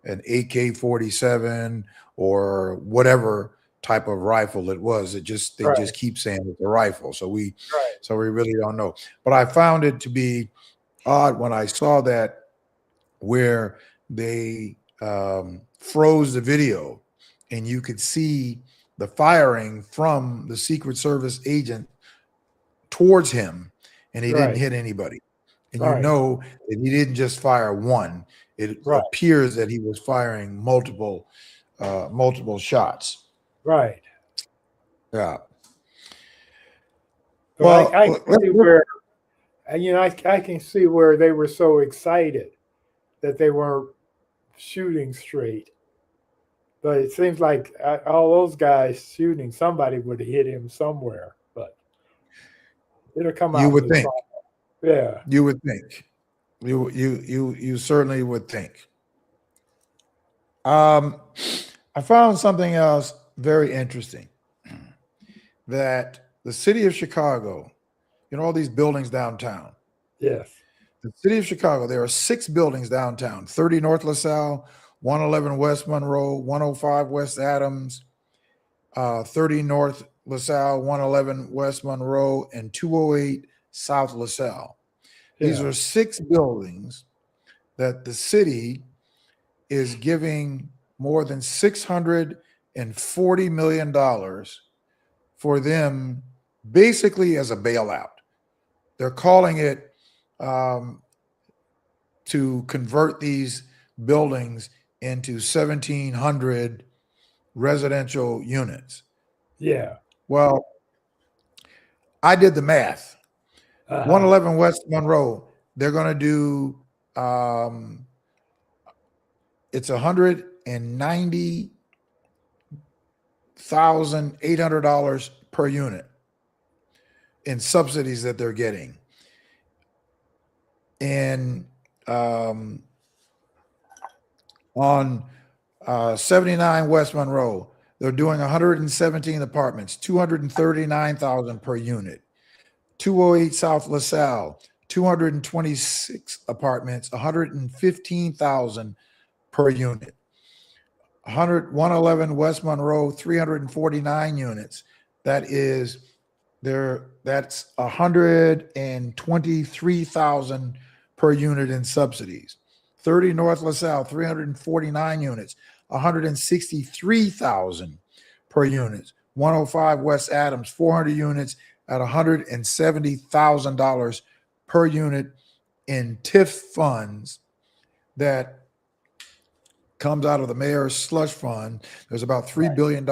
an AK-47 or whatever type of rifle it was. They right, just keep saying it's a rifle. right, So we really don't know. But I found it to be odd when I saw that where they froze the video and you could see the firing from the Secret Service agent towards him, and he didn't right, hit anybody. And you right, know that he didn't just fire one. It right, appears that he was firing multiple shots. right. Yeah. But Well, I can see where I can see where they were so excited that they weren't shooting straight. But it seems like all those guys shooting, somebody would have hit him somewhere. But it'll come you out in would the think. trial. Yeah. You would think. You certainly would think. I found something else very interesting, that the city of Chicago, all these buildings downtown, Yes. the city of Chicago, there are 6 buildings downtown: 30 North LaSalle, 111 West Monroe, 105 West Adams, 30 North LaSalle, 111 West Monroe, and 208 South LaSalle. These Yeah. are 6 buildings that the city is giving more than $640 million for them, basically as a bailout. They're calling it to convert these buildings into 1,700 residential units. Yeah. Well, I did the math. Uh-huh. 111 West Monroe, they're going to do it's $190,800 per unit in subsidies that they're getting. And on 79 West Monroe, they're doing 117 apartments, 239,000 per unit. 208 South LaSalle, 226 apartments, 115,000 per unit. 111 West Monroe, 349 units. That's 123,000 per unit in subsidies. 30 North LaSalle, 349 units, 163,000 per unit. 105 West Adams, 400 units at $170,000 per unit in TIF funds that comes out of the mayor's slush fund. There's about $3 billion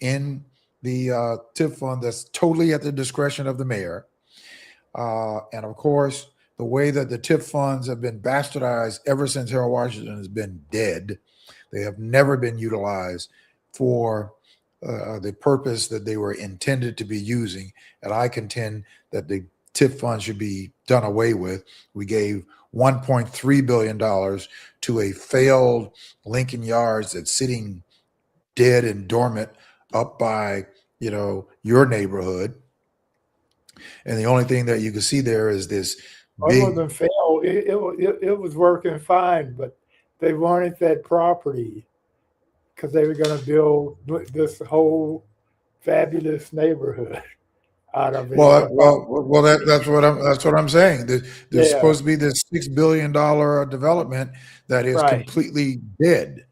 in the TIF fund that's totally at the discretion of the mayor. And of course, the way that the TIF funds have been bastardized ever since Harold Washington has been dead. They have never been utilized for the purpose that they were intended to be using. And I contend that the TIF fund should be done away with. We gave $1.3 billion to a failed Lincoln Yards that's sitting dead and dormant up by, your neighborhood. And the only thing that you can see there is this It wasn't fail. It was working fine, but they wanted that property because they were going to build this whole fabulous neighborhood out of it. Well, that's what I'm saying. There's Yeah. supposed to be this $6 billion development that is Right. completely dead.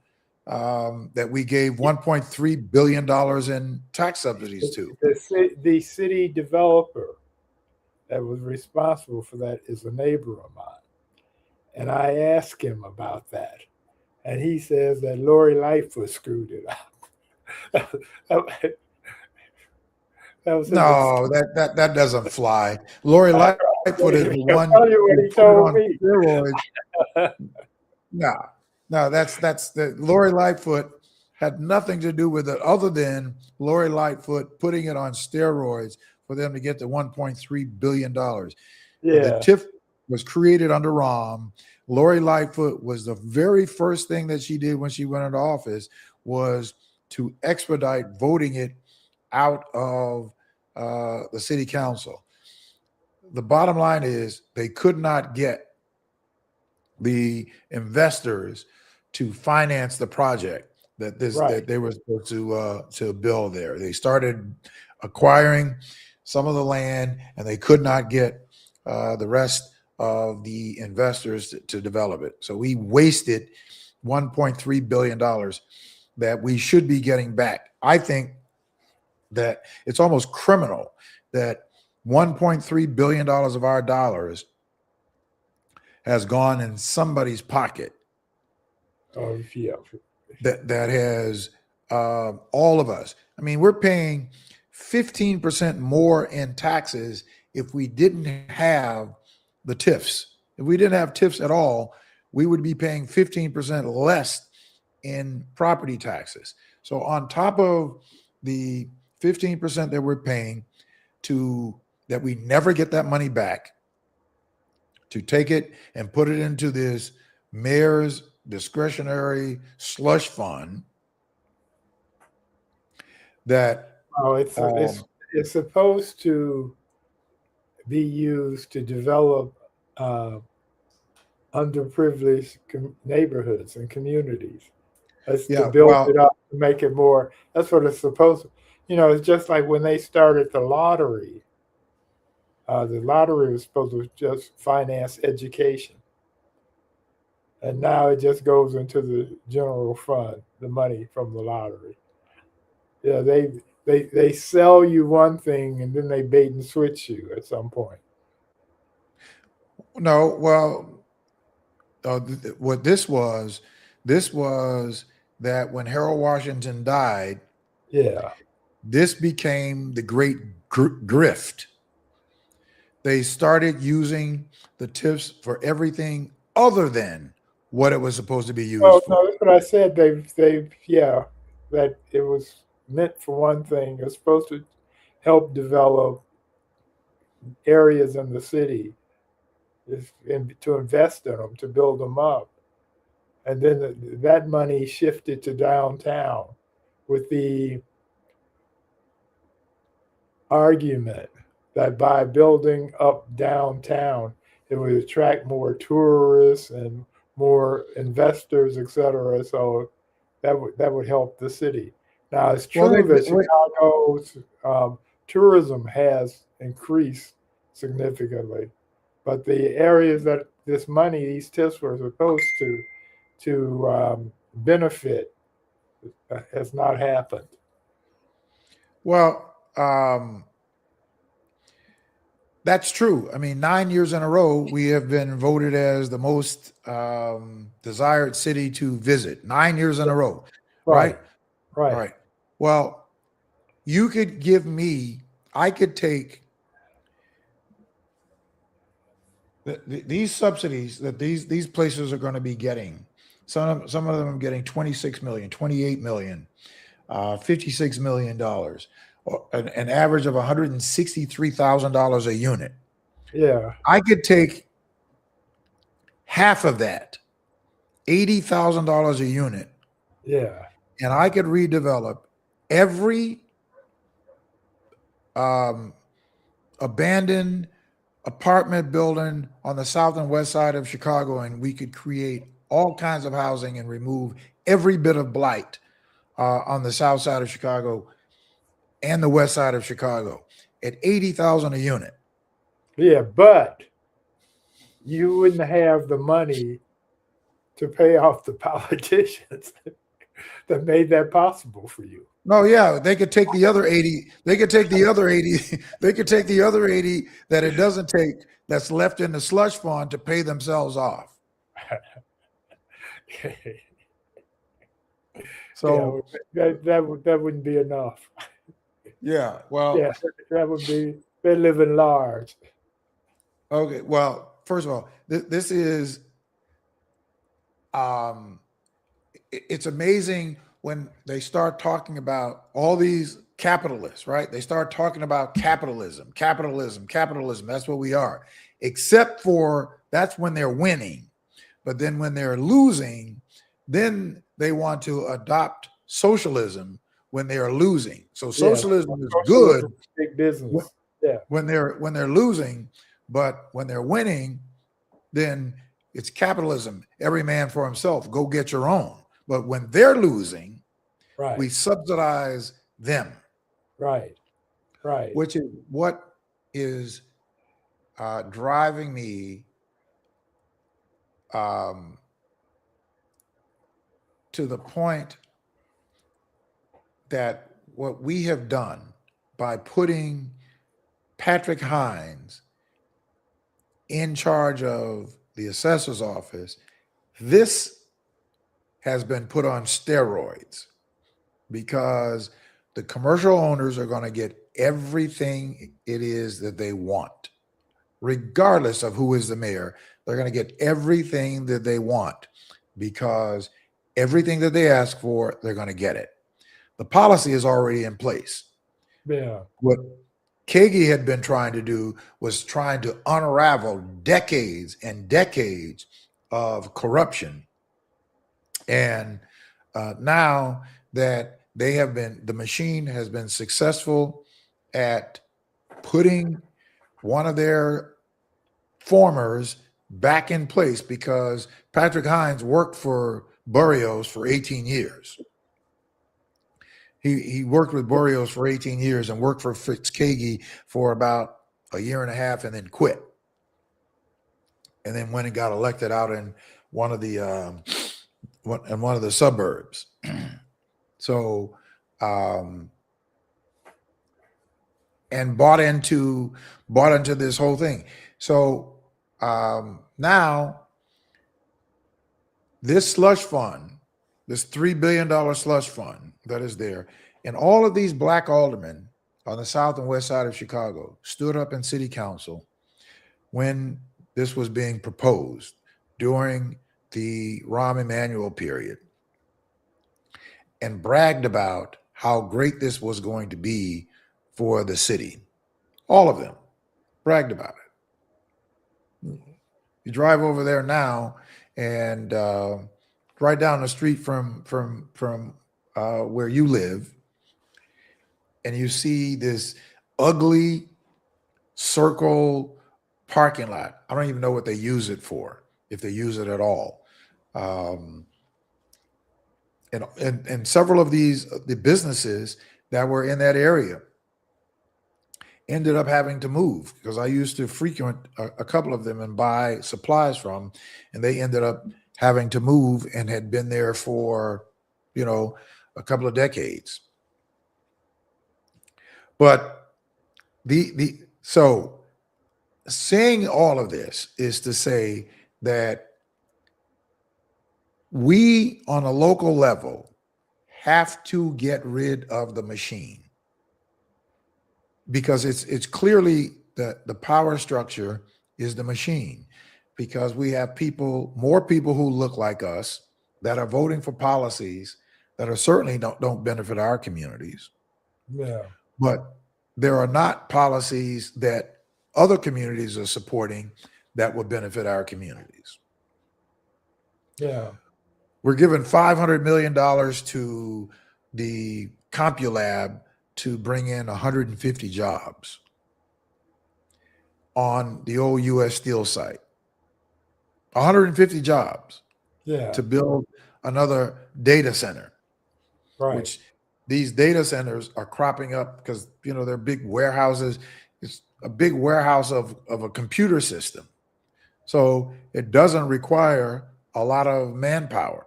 That we gave $1.3 billion in tax subsidies to. The city developer that was responsible for that is a neighbor of mine. And I asked him about that. And he says that Lori Lightfoot screwed it up. That doesn't fly. Lori Lightfoot is the one tell you what he told me. Steroids. No, that's the Lori Lightfoot had nothing to do with it other than Lori Lightfoot putting it on steroids for them to get the $1.3 billion. The Yeah. TIF was created under Rahm. Lori Lightfoot was the very first thing that she did when she went into office was to expedite voting it out of the city council. The bottom line is they could not get the investors to finance the project that they were supposed to build there. They started acquiring some of the land, and they could not get the rest of the investors to develop it. So we wasted $1.3 billion that we should be getting back. I think that it's almost criminal that $1.3 billion of our dollars has gone in somebody's pocket. Oh, yeah. That has all of us. I mean, we're paying 15% more in taxes if we didn't have the TIFs. If we didn't have TIFs at all, we would be paying 15% less in property taxes. So on top of the 15% that we're paying that we never get that money back, to take it and put it into this mayor's discretionary slush fund that it's supposed to be used to develop underprivileged neighborhoods and communities. That's to build it up, to make it more. That's what it's supposed to. It's just like when they started the lottery. The lottery was supposed to just finance education. And now it just goes into the general fund, the money from the lottery. Yeah, they sell you one thing and then they bait and switch you at some point. No, well, what this was that when Harold Washington died, this became the great grift. They started using the TIFs for everything other than what it was supposed to be used for. No, that's what I said. That it was meant for one thing. It was supposed to help develop areas in the city, to invest in them, to build them up. And then that money shifted to downtown with the argument that by building up downtown, it would attract more tourists and more investors, etc. So that would help the city. Now, it's true that Chicago's tourism has increased significantly, but the areas that these TIFs were supposed to benefit has not happened. Well, that's true. I mean, 9 years in a row, we have been voted as the most desired city to visit. 9 years in a row, right? Right. Well, you could give me, I could take these subsidies that these places are going to be getting. Some of them are getting 26 million, 28 million, $56 million. An average of $163,000 a unit. Yeah. I could take half of that, $80,000 a unit. Yeah. And I could redevelop every abandoned apartment building on the south and west side of Chicago, and we could create all kinds of housing and remove every bit of blight on the south side of Chicago and the west side of Chicago at $80,000 a unit. Yeah, but you wouldn't have the money to pay off the politicians that made that possible for you. No, yeah, they could take the other 80. They could take the other 80. They could take the other 80 that it doesn't take, that's left in the slush fund, to pay themselves off. So that wouldn't be enough. Yeah, well, yeah, that would be, they're living large. Okay, well, first of all, this is it's amazing when they start talking about all these capitalists, right? They start talking about capitalism, capitalism, capitalism. That's what we are. Except for that's when they're winning. But then when they're losing, then they want to adopt socialism when they are losing. So Yeah, socialism is good socialism, big business. Yeah, when they're losing, but when they're winning, then it's capitalism. Every man for himself. Go get your own. But when they're losing, right, we subsidize them, right, right. which is what is driving me um, to the point that what we have done by putting Patrick Hines in charge of the assessor's office, this has been put on steroids because the commercial owners are going to get everything it is that they want, regardless of who is the mayor. They're going to get everything that they want because everything that they ask for, they're going to get it. The policy is already in place. Yeah, What Kagi had been trying to do was trying to unravel decades and decades of corruption. And now that the machine has been successful at putting one of their formers back in place, because Patrick Hines worked for Burrios for 18 years. He worked with Burrios for 18 years and worked for Fitzkagi for about a year and a half and then quit. And then went and got elected out in one of the suburbs. So, and bought into this whole thing. So now this slush fund, this $3 billion slush fund that is there, and all of these black aldermen on the south and west side of Chicago stood up in city council when this was being proposed during the Rahm Emanuel period and bragged about how great this was going to be for the city. All of them bragged about it. You drive over there now, and right down the street from where you live, and you see this ugly circle parking lot. I don't even know what they use it for, if they use it at all. And several of the businesses that were in that area ended up having to move, because I used to frequent a couple of them and buy supplies from, and they ended up having to move and had been there for, a couple of decades. But so saying all of this is to say that we on a local level have to get rid of the machine, because it's clearly the power structure is the machine, because we have more people who look like us that are voting for policies that are certainly don't benefit our communities. yeah, But there are not policies that other communities are supporting that would benefit our communities. yeah, We're giving $500 million to the CompuLab to bring in 150 jobs on the old U.S. Steel site. 150 jobs yeah, to build another data center, right. which these data centers are cropping up because, they're big warehouses. It's a big warehouse of a computer system. So it doesn't require a lot of manpower.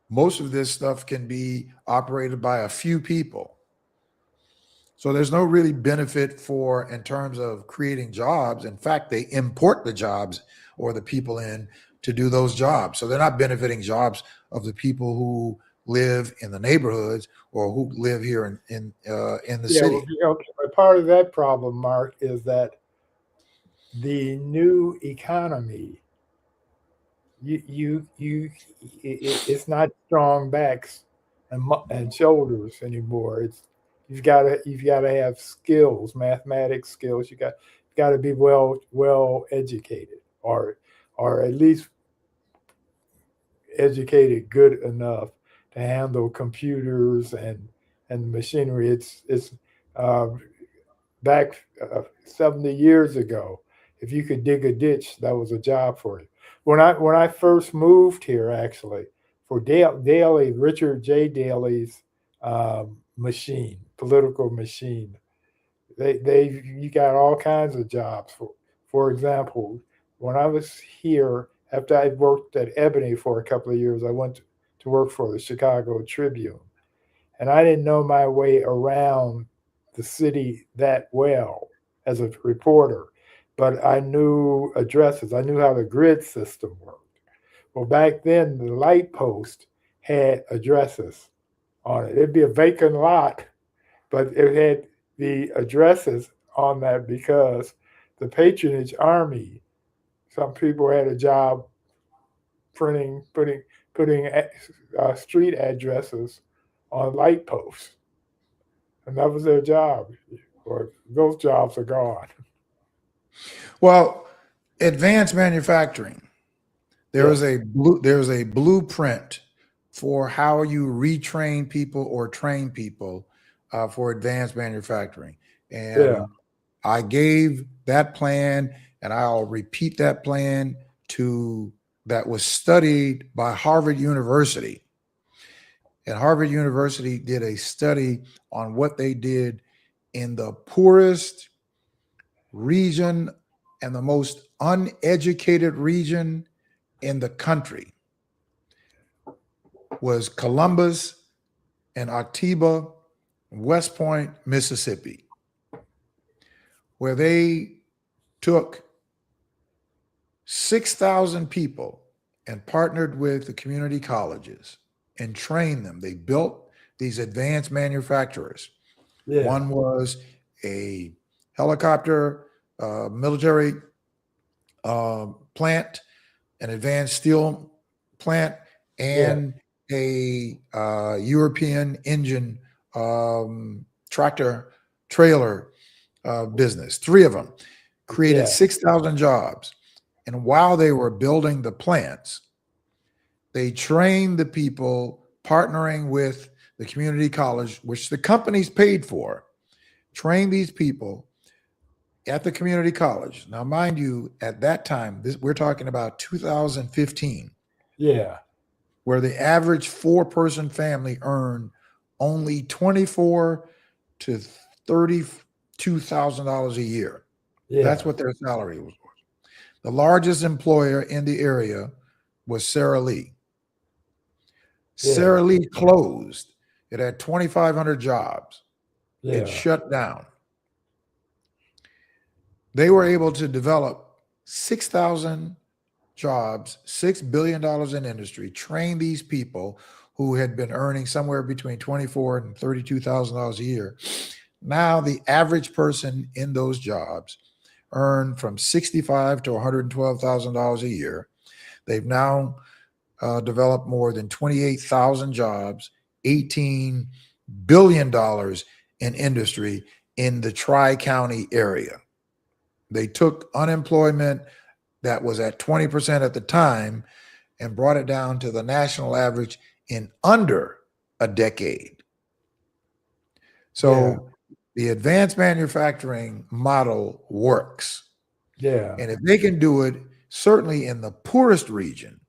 Most of this stuff can be operated by a few people. So there's no really benefit in terms of creating jobs. In fact, they import the jobs or the people in to do those jobs. So they're not benefiting jobs of the people who live in the neighborhoods or who live here in the city. But part of that problem, Mark, is that the new economy it's not strong backs and shoulders anymore. You've got to have skills, mathematics skills. You got to be well educated, or at least educated good enough to handle computers and machinery. It's uh, back 70 years ago. If you could dig a ditch, that was a job for you. When I first moved here, actually, for Daley, Richard J. Daley's machine, political machine, they you got all kinds of jobs. For example, when I was here, after I worked at Ebony for a couple of years, I went to work for the Chicago Tribune, and I didn't know my way around the city that well as a reporter, but I knew addresses. I knew how the grid system worked. Well, back then, the light post had addresses on it. It'd be a vacant lot, but it had the addresses on that because the patronage army, some people had a job putting street addresses on light posts, and that was their job. Or those jobs are gone. Well, advanced manufacturing. There is Yes. there's a blueprint for how you retrain people or train people for advanced manufacturing. Yeah. And I gave that plan, and I'll repeat that plan that was studied by Harvard University. And Harvard University did a study on what they did in the poorest region and the most uneducated region in the country was Columbus and October, West Point, Mississippi, where they took 6,000 people and partnered with the community colleges and trained them. They built these advanced manufacturers. Yeah. One was a helicopter military plant, an advanced steel plant, and a European engine tractor trailer business. Three of them created Yeah. 6,000 jobs. And while they were building the plants, they trained the people partnering with the community college, which the companies paid for, trained these people at the community college. Now, mind you, at that time, we're talking about 2015, Yeah. where the average four-person family earned only $24,000 to $32,000 a year. Yeah. That's what their salary was. The largest employer in the area was Sara Lee. Yeah. Sara Lee closed. It had 2,500 jobs. Yeah. It shut down. They were able to develop 6,000 jobs, $6 billion in industry, train these people who had been earning somewhere between $24,000 and $32,000 a year. Now the average person in those jobs earned from $65,000 to $112,000 a year. They've now developed more than 28,000 jobs, $18 billion in industry in the Tri-County area. They took unemployment that was at 20% at the time and brought it down to the national average in under a decade. So the advanced manufacturing model works. Yeah. And if they can do it, certainly in the poorest region,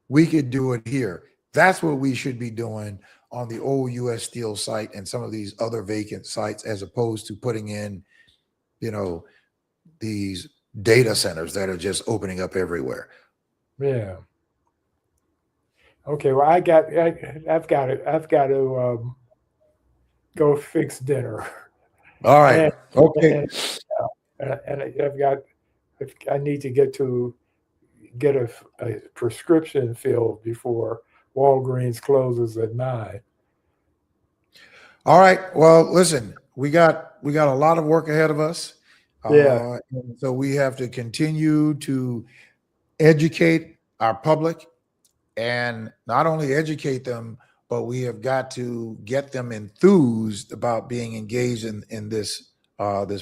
we could do it here. That's what we should be doing on the old U.S. Steel site and some of these other vacant sites, as opposed to putting in, these data centers that are just opening up everywhere. Yeah. Okay. Well, I've got to go fix dinner. All right. And, Okay. and I need to get a prescription filled before Walgreens closes at 9. All right. Well, listen, we got a lot of work ahead of us. Yeah. So we have to continue to educate our public, and not only educate them, but we have got to get them enthused about being engaged in this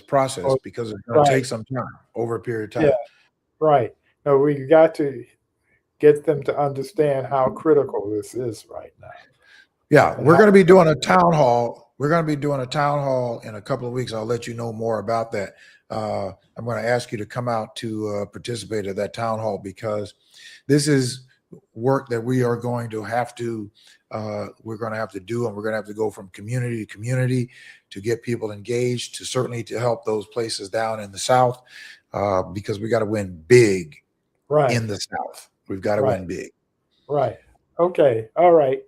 process, Oh, because it's going to take right. some time, over a period of Yeah. time. Right. No, we got to get them to understand how critical this is right now. Yeah, And we're how, going to be doing a town hall. We're going to be doing a town hall in a couple of weeks. I'll let you know more about that. I'm going to ask you to come out to participate at that town hall, because this is work that we are going to have to we're going to have to do, and we're going to have to go from community to community to get people engaged, to certainly to help those places down in the South, because we got to win big in right, the South. We've got to right, win big. right. Okay. All right.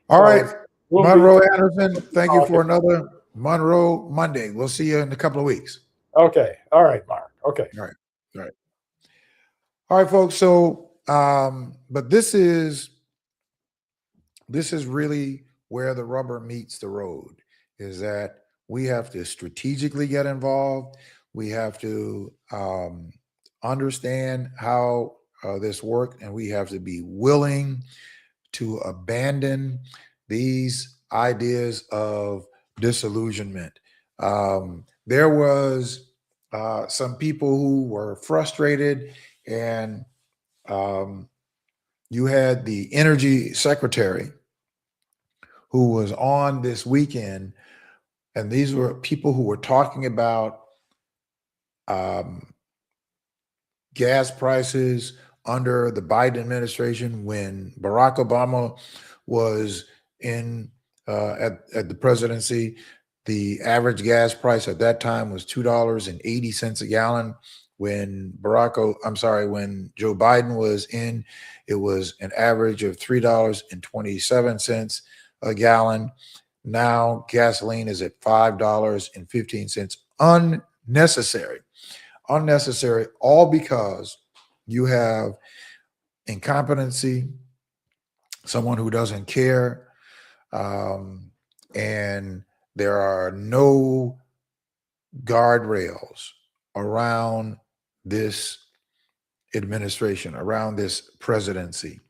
All right, So we'll be Monroe Anderson, thank you talking. for another Monroe Monday. We'll see you in a couple of weeks. Okay. All right, Mark. Okay. All right. All right. All right, folks. So, but this is really where the rubber meets the road, is that we have to strategically get involved. We have to understand how this works, and we have to be willing to abandon these ideas of disillusionment. There was some people who were frustrated, and you had the energy secretary who was on this weekend, and these were people who were talking about um, gas prices under the Biden administration when Barack Obama was in at the presidency. The average gas price at that time was $2.80 a gallon. When when Joe Biden was in, it was an average of $3.27 a gallon. Now gasoline is at $5.15. Unnecessary, all because you have incompetency, someone who doesn't care, and there are no guardrails around this administration, around this presidency.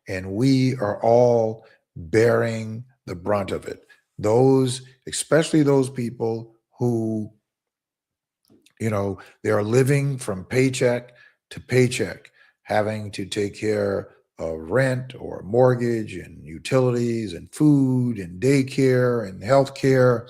And we are all bearing the brunt of it. Especially those people who, they are living from paycheck to paycheck, having to take care of rent or mortgage and utilities and food and daycare and health care.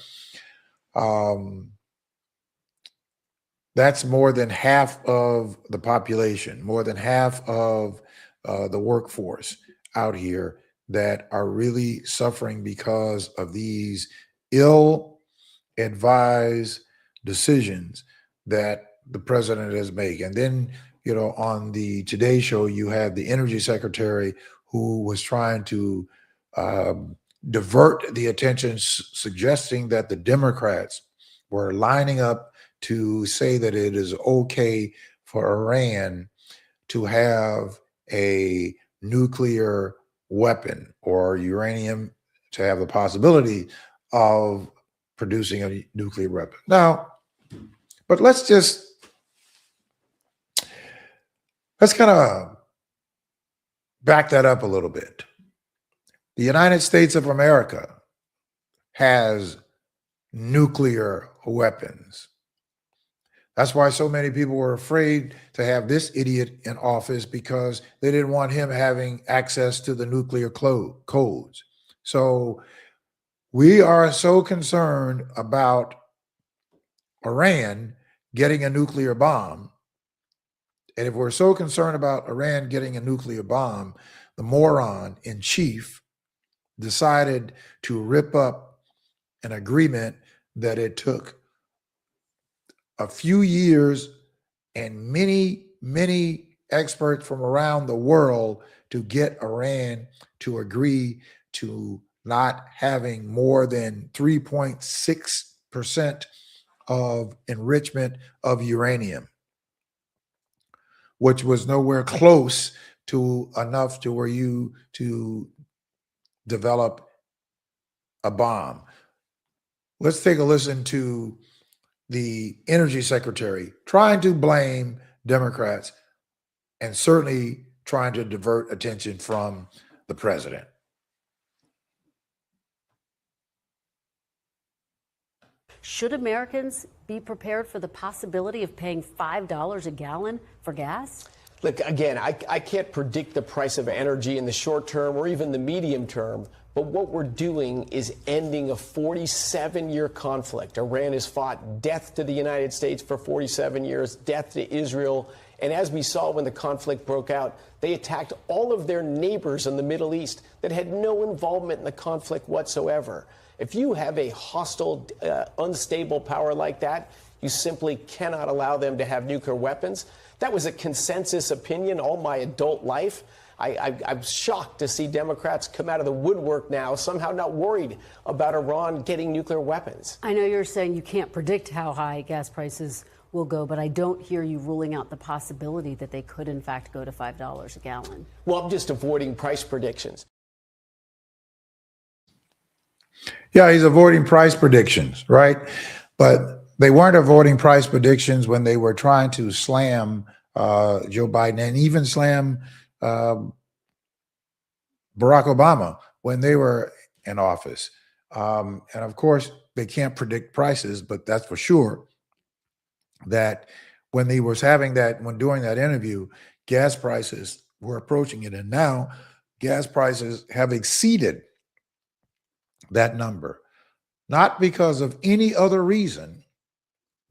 That's more than half of the population, more than half of the workforce out here that are really suffering because of these ill-advised decisions that the president has made. And then, on the Today Show, you had the energy secretary who was trying to divert the attention, suggesting that the Democrats were lining up to say that it is okay for Iran to have a nuclear weapon or uranium, to have the possibility of producing a nuclear weapon. Now, but let's kind of back that up a little bit. The United States of America has nuclear weapons. That's why so many people were afraid to have this idiot in office, because they didn't want him having access to the nuclear codes. So we are so concerned about Iran getting a nuclear bomb. And if we're so concerned about Iran getting a nuclear bomb, the moron in chief decided to rip up an agreement that it took a few years and many experts from around the world to get Iran to agree to not having more than 3.6% of enrichment of uranium, which was nowhere close to enough to where you to develop a bomb. Let's take a listen to the energy secretary trying to blame Democrats and certainly trying to divert attention from the president. Should Americans be prepared for the possibility of paying $5 a gallon for gas? Look, again, I can't predict the price of energy in the short term or even the medium term, but what we're doing is ending a 47-year conflict. Iran has fought death to the United States for 47 years, death to Israel, and as we saw when the conflict broke out, they attacked all of their neighbors in the Middle East that had no involvement in the conflict whatsoever. If you have a hostile, unstable power like that, you simply cannot allow them to have nuclear weapons. That was a consensus opinion all my adult life. I'm shocked to see Democrats come out of the woodwork now, somehow not worried about Iran getting nuclear weapons. I know you're saying you can't predict how high gas prices will go, but I don't hear you ruling out the possibility that they could, in fact, go to $5 a gallon. Well, I'm just avoiding price predictions. Yeah, he's avoiding price predictions, right? But they weren't avoiding price predictions when they were trying to slam Joe Biden and even slam Barack Obama when they were in office. And of course, they can't predict prices, but that's for sure that when he was having that, when doing that interview, gas prices were approaching it. And now gas prices have exceeded that number, not because of any other reason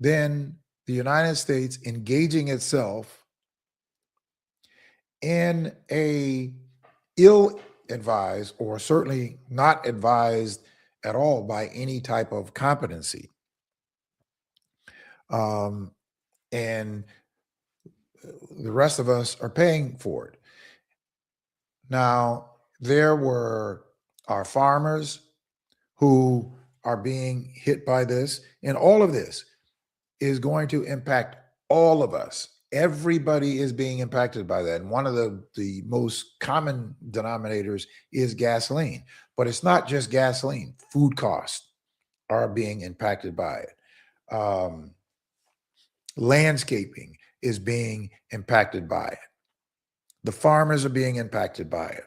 than the United States engaging itself in a ill-advised or certainly not advised at all by any type of competency. And the rest of us are paying for it. Now, there were our farmers who are being hit by this, and all of this is going to impact all of us. Everybody is being impacted by that. And one of the most common denominators is gasoline. But it's not just gasoline. Food costs are being impacted by it. Landscaping is being impacted by it. The farmers are being impacted by it.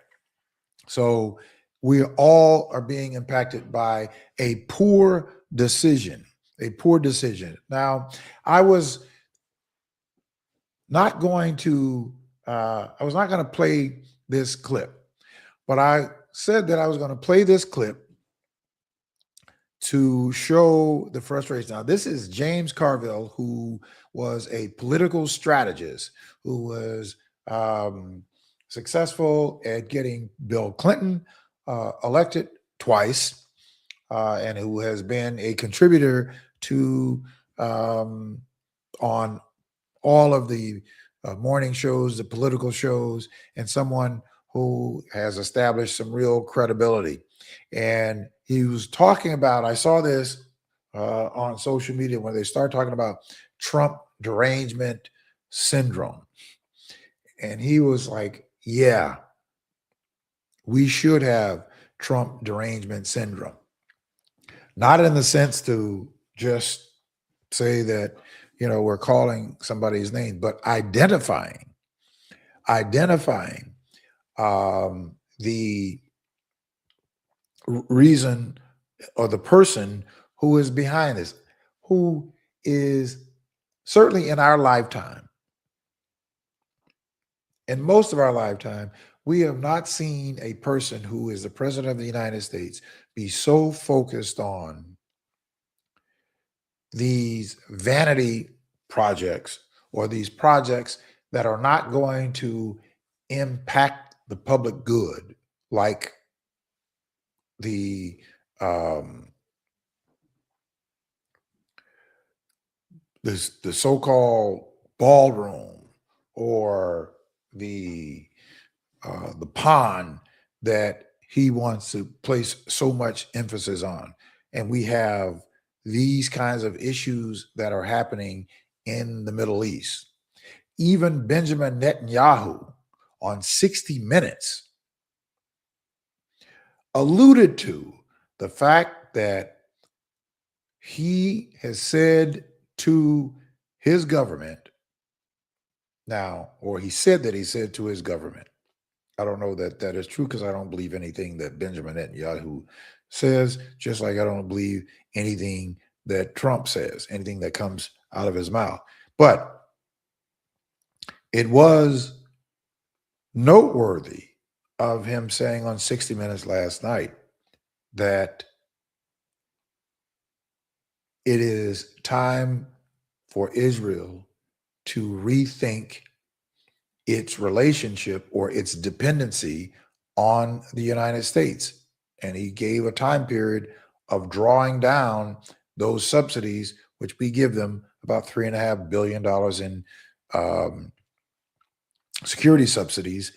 So we all are being impacted by a poor decision, Now, I was not going to play this clip, but I said that I was going to play this clip to show the frustration. Now, this is James Carville, who was a political strategist, who was successful at getting Bill Clinton elected twice, and who has been a contributor to on all of the morning shows, the political shows, and someone who has established some real credibility. And he was talking about, I saw this on social media when they start talking about Trump derangement syndrome. And he was like, yeah, we should have Trump derangement syndrome. Not in the sense to just say that, we're calling somebody's name, but identifying the reason or the person who is behind this, who is certainly in our lifetime, in most of our lifetime, we have not seen a person who is the president of the United States be so focused on these vanity projects or these projects that are not going to impact the public good, like the so-called ballroom or the pond that he wants to place so much emphasis on. And we have these kinds of issues that are happening in the Middle East. Even Benjamin Netanyahu on 60 Minutes alluded to the fact that he has said to his government Now, or he said that he said to his government. I don't know that that is true because I don't believe anything that Benjamin Netanyahu says, just like I don't believe anything that Trump says, anything that comes out of his mouth. But it was noteworthy of him saying on 60 Minutes last night that it is time for Israel to rethink its relationship or its dependency on the United States. And he gave a time period of drawing down those subsidies, which we give them about $3.5 billion in security subsidies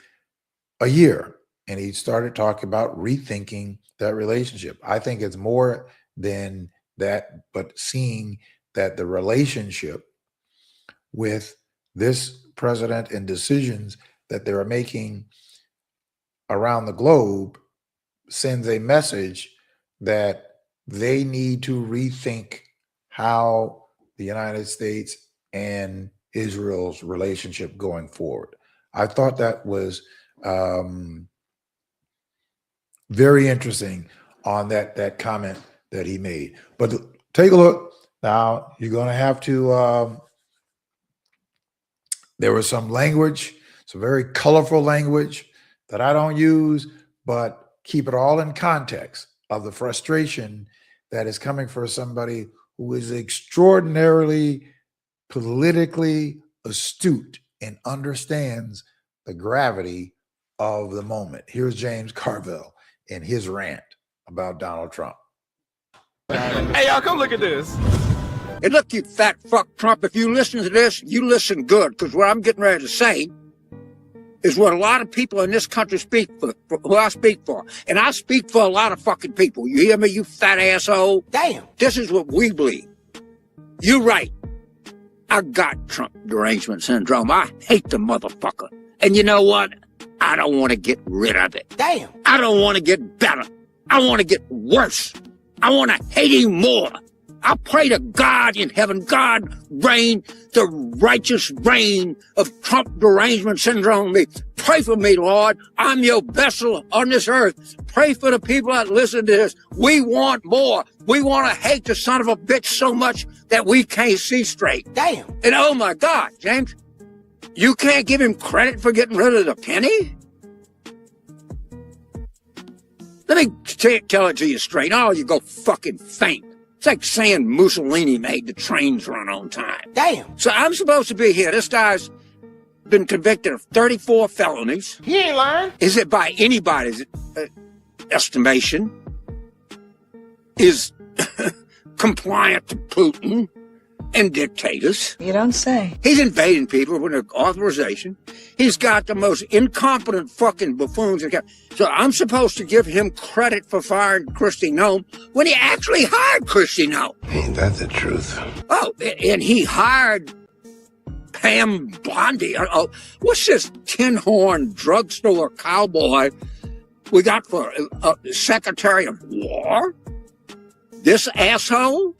a year. And he started talking about rethinking that relationship. I think it's more than that, but seeing that the relationship with this president and decisions that they're making around the globe sends a message that they need to rethink how the United States and Israel's relationship going forward. I thought that was very interesting on that comment that he made. But take a look. Now, you're going to have to, there was some language, some very colorful language that I don't use, but keep it all in context of the frustration that is coming for somebody who is extraordinarily politically astute and understands the gravity of the moment. Here's James Carville in his rant about Donald Trump. Hey, y'all, come look at this. And look, you fat fuck Trump, if you listen to this, you listen good, because what I'm getting ready to say is what a lot of people in this country speak for, who I speak for. And I speak for a lot of fucking people. You hear me, you fat asshole? Damn. This is what we believe. You're right. I got Trump derangement syndrome. I hate the motherfucker. And you know what? I don't want to get rid of it. Damn. I don't want to get better. I want to get worse. I want to hate him more. I pray to God in heaven, God reign the righteous reign of Trump derangement syndrome. Pray for me, Lord. I'm your vessel on this earth. Pray for the people that listen to this. We want more. We want to hate the son of a bitch so much that we can't see straight. Damn. And oh my God, James, you can't give him credit for getting rid of the penny? Let me tell it to you straight. Oh, you go fucking faint. It's like saying Mussolini made the trains run on time. Damn. So I'm supposed to be here. This guy's been convicted of 34 felonies. He ain't lying. Is it by anybody's estimation? Is compliant to Putin and dictators. You don't say. He's invading people with an authorization. He's got the most incompetent fucking buffoons. So I'm supposed to give him credit for firing Kristi Noem when he actually hired Kristi Noem. Ain't that the truth? Oh, and he hired Pam Bondi. Oh, what's this tin horn drugstore cowboy we got for Secretary of War? This asshole?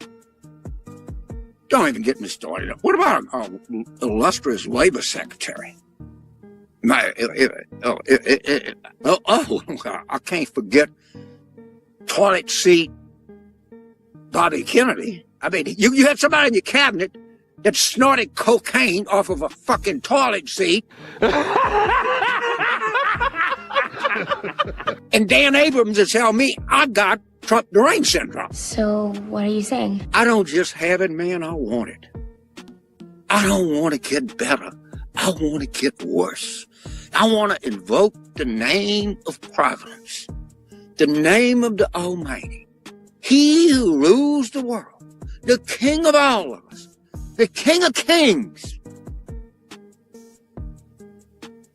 Don't even get me started. What about an illustrious labor secretary? I can't forget toilet seat Bobby Kennedy. I mean, you had somebody in your cabinet that snorted cocaine off of a fucking toilet seat. And Dan Abrams is telling me I got Trump derangement syndrome. So what are you saying? I don't just have it, man. I want it. I don't want to get better. I want to get worse. I want to invoke the name of Providence, the name of the Almighty, He who rules the world, the King of all of us, the King of Kings.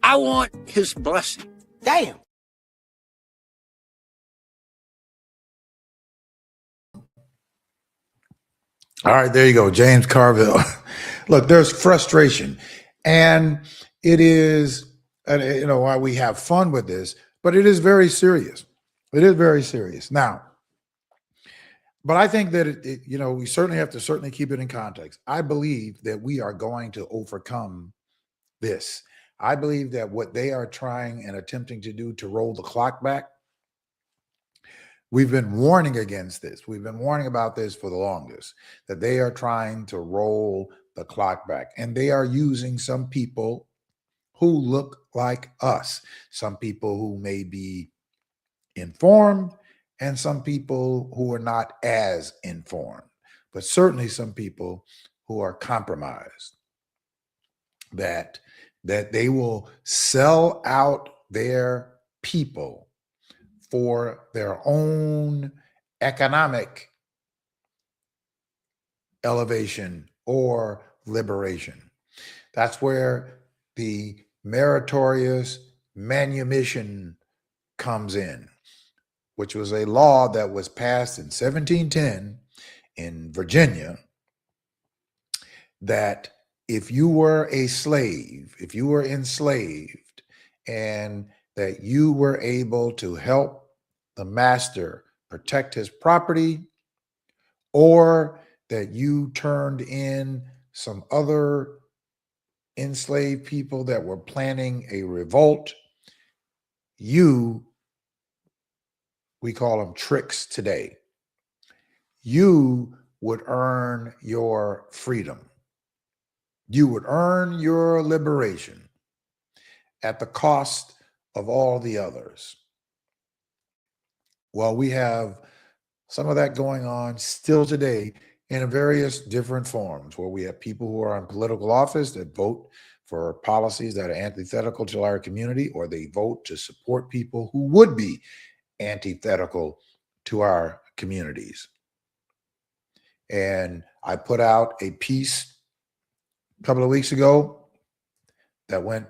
I want His blessing. Damn. All right, there you go, James Carville. Look, there's frustration, and it is, why we have fun with this, but it is very serious. It is very serious. Now, but I think that we certainly have to keep it in context. I believe that we are going to overcome this. I believe that what they are trying and attempting to do to roll the clock back, we've been warning against this. We've been warning about this for the longest, that they are trying to roll the clock back. And they are using some people who look like us, some people who may be informed, and some people who are not as informed, but certainly some people who are compromised, that they will sell out their people for their own economic elevation or liberation. That's where the meritorious manumission comes in, which was a law that was passed in 1710 in Virginia, that if you were a slave, if you were enslaved, and that you were able to help the master protect his property, or that you turned in some other enslaved people that were planning a revolt, we call them tricks today, you would earn your freedom. You would earn your liberation at the cost of all the others. Well, we have some of that going on still today in various different forms, where we have people who are in political office that vote for policies that are antithetical to our community, or they vote to support people who would be antithetical to our communities. And I put out a piece a couple of weeks ago that went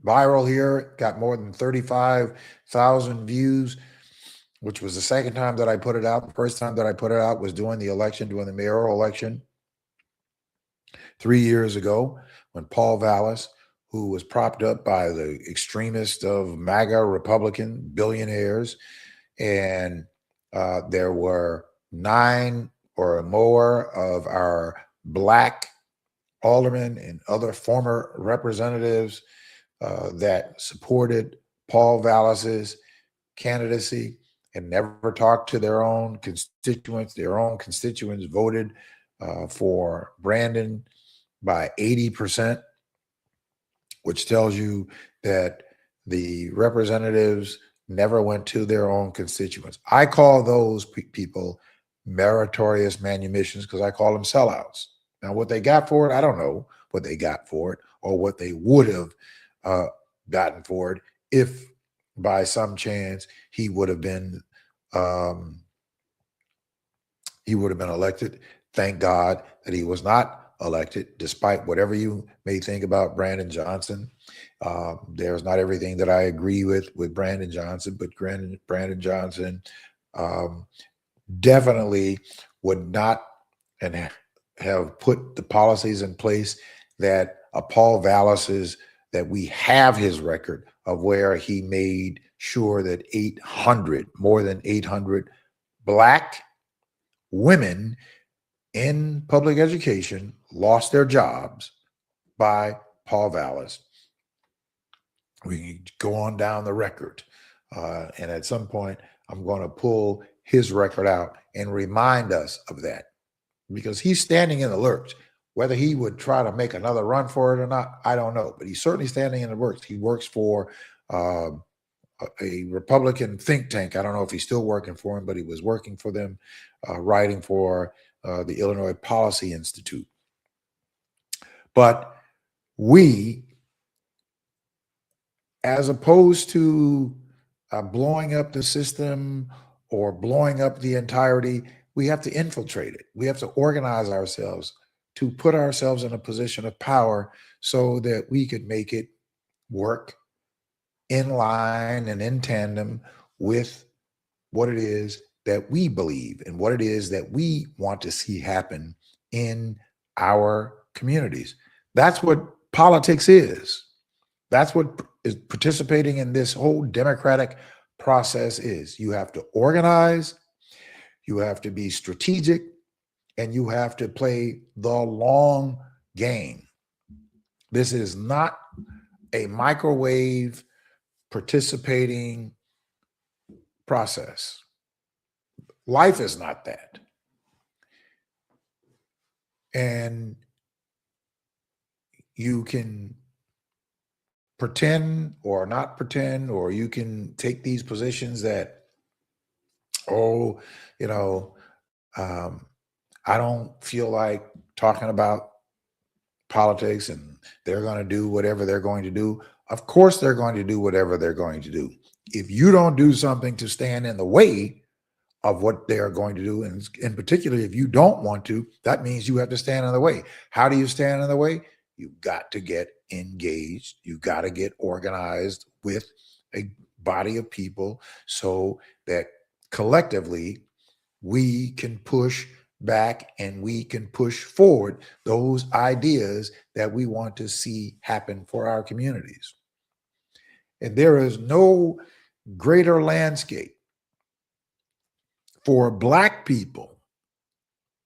viral here, got more than 35,000 views, which was the second time that I put it out. The first time that I put it out was during the mayoral election 3 years ago, when Paul Wallace, who was propped up by the extremists of MAGA Republican billionaires, and there were 9 or more of our Black aldermen and other former representatives that supported Paul Wallace's candidacy and never talked to their own constituents. Their own constituents voted for Brandon by 80%, which tells you that the representatives never went to their own constituents. I call those people meritorious manumissions, because I call them sellouts. Now, what they got for it, I don't know what they got for it, or what they would have gotten for it if by some chance he would have been elected. Thank God that he was not elected, despite whatever you may think about Brandon Johnson. There's not everything that I agree with Brandon Johnson, but Brandon Johnson definitely would not and have put the policies in place that Paul Wallace's, that we have his record of where he made sure that more than 800 Black women in public education lost their jobs by Paul Wallace. We can go on down the record. And at some point, I'm going to pull his record out and remind us of that, because he's standing in the lurch. Whether he would try to make another run for it or not, I don't know. But he's certainly standing in the works. He works for a Republican think tank. I don't know if he's still working for him, but he was working for them, writing for the Illinois Policy Institute. But we, as opposed to blowing up the system or blowing up the entirety, we have to infiltrate it. We have to organize ourselves to put ourselves in a position of power so that we could make it work in line and in tandem with what it is that we believe and what it is that we want to see happen in our communities. That's what politics is. That's what is participating in this whole democratic process is. You have to organize, you have to be strategic, and you have to play the long game. This is not a microwave participating process. Life is not that. And you can pretend or not pretend, or you can take these positions that, oh, you know, I don't feel like talking about politics and they're going to do whatever they're going to do. Of course, they're going to do whatever they're going to do. If you don't do something to stand in the way of what they are going to do, and in particular, if you don't want to, that means you have to stand in the way. How do you stand in the way? You've got to get engaged. You've got to get organized with a body of people so that collectively we can push back and we can push forward those ideas that we want to see happen for our communities. And there is no greater landscape for Black people,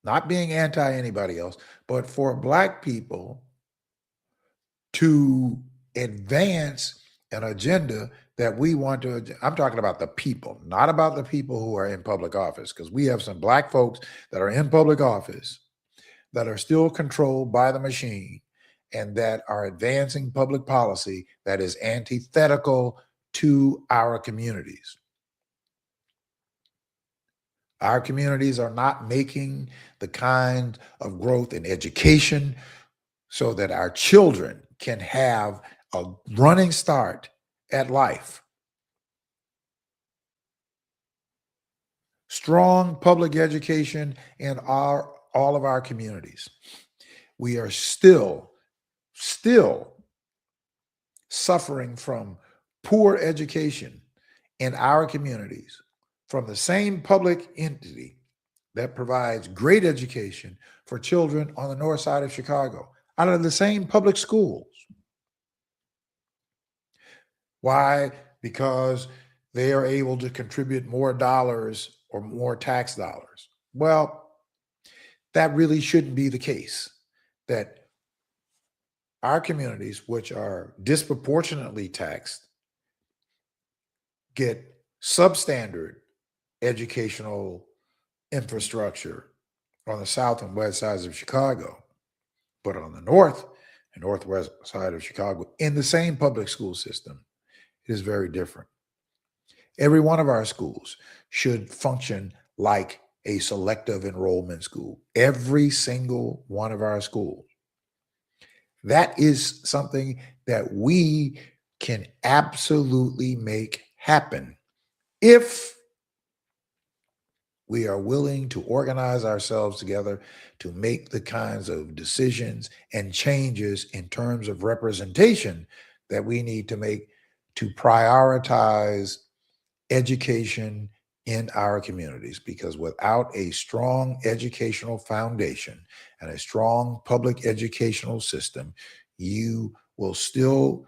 not being anti anybody else, but for Black people to advance an agenda that we want to. I'm talking about the people, not about the people who are in public office, because we have some Black folks that are in public office that are still controlled by the machine and that are advancing public policy that is antithetical to our communities. Our communities are not making the kind of growth in education so that our children can have a running start at life. Strong public education in all of our communities. We are still suffering from poor education in our communities from the same public entity that provides great education for children on the north side of Chicago, out of the same public schools. Why? Because they are able to contribute more dollars or more tax dollars. Well, that really shouldn't be the case. That our communities, which are disproportionately taxed, get substandard educational infrastructure on the south and west sides of Chicago, but on the north and northwest side of Chicago, in the same public school system, it is very different. Every one of our schools should function like a selective enrollment school. Every single one of our schools. That is something that we can absolutely make happen if we are willing to organize ourselves together to make the kinds of decisions and changes in terms of representation that we need to make to prioritize education in our communities. Because without a strong educational foundation and a strong public educational system, you will still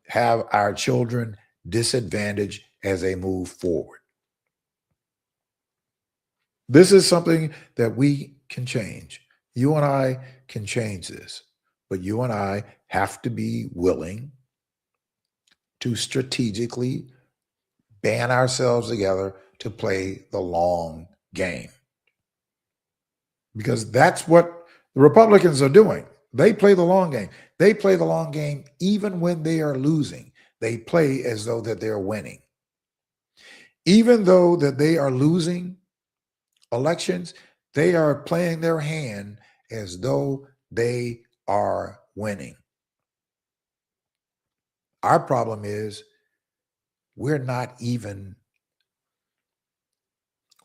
have our children disadvantaged as they move forward. This is something that we can change. You and I can change this, but you and I have to be willing to strategically band ourselves together to play the long game. Because that's what the Republicans are doing. They play the long game. They play the long game even when they are losing. They play as though that they're winning. Even though that they are losing elections, they are playing their hand as though they are winning. Our problem is we're not even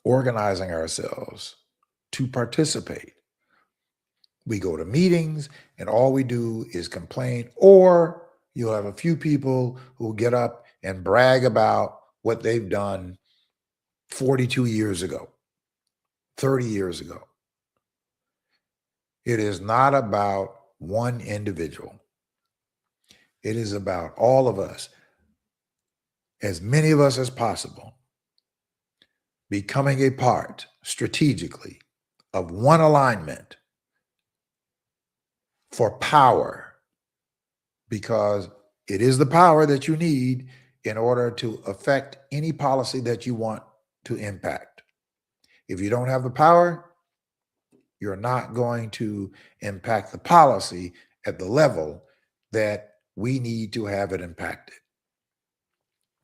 organizing ourselves to participate. We go to meetings and all we do is complain, or you'll have a few people who get up and brag about what they've done 42 years ago, 30 years ago. It is not about one individual. It is about all of us, as many of us as possible, becoming a part strategically of one alignment for power because it is the power that you need in order to affect any policy that you want to impact. If you don't have the power, you're not going to impact the policy at the level that we need to have it impacted.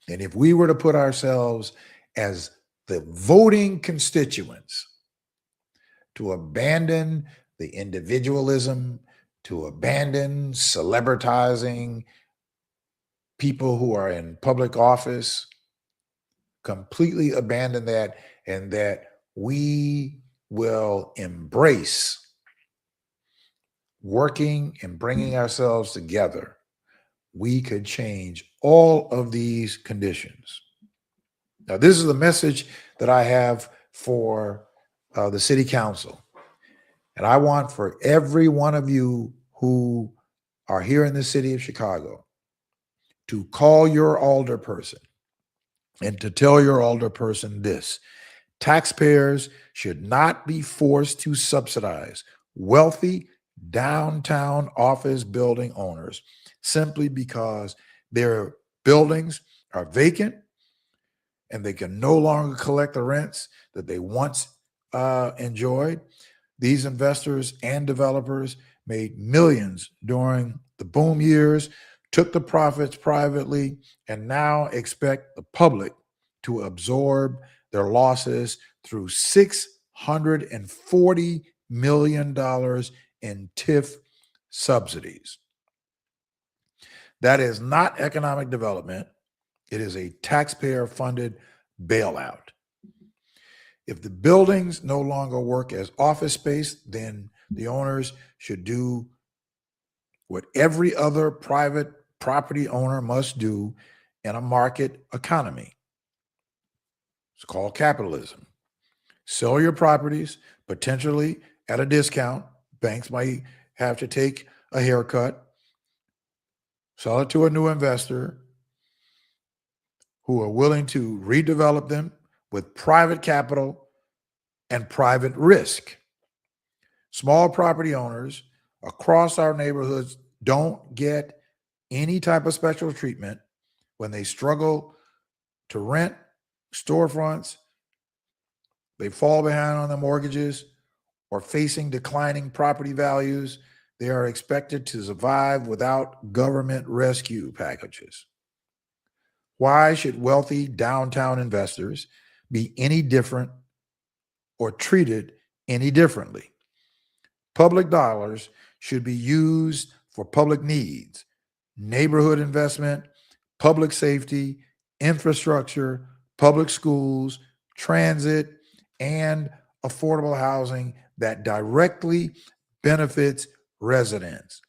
And if we were to put ourselves as the voting constituents to abandon the individualism, to abandon celebritizing people who are in public office, completely abandon that, and that we will embrace working and bringing ourselves together, we could change all of these conditions. Now, this is the message that I have for the city council. And I want for every one of you who are here in the city of Chicago to call your alderperson and to tell your alderperson this: taxpayers should not be forced to subsidize wealthy downtown office building owners simply because their buildings are vacant and they can no longer collect the rents that they once enjoyed. These investors and developers made millions during the boom years, took the profits privately, and now expect the public to absorb their losses through $640 million in TIF subsidies. That is not economic development. It is a taxpayer-funded bailout. If the buildings no longer work as office space, then the owners should do what every other private property owner must do in a market economy. It's called capitalism. Sell your properties, potentially at a discount. Banks might have to take a haircut. Sell it to a new investor who are willing to redevelop them with private capital and private risk. Small property owners across our neighborhoods don't get any type of special treatment when they struggle to rent storefronts, they fall behind on their mortgages, or facing declining property values. They are expected to survive without government rescue packages. Why should wealthy downtown investors be any different or treated any differently? Public dollars should be used for public needs, neighborhood investment, public safety, infrastructure, public schools, transit, and affordable housing that directly benefits residents,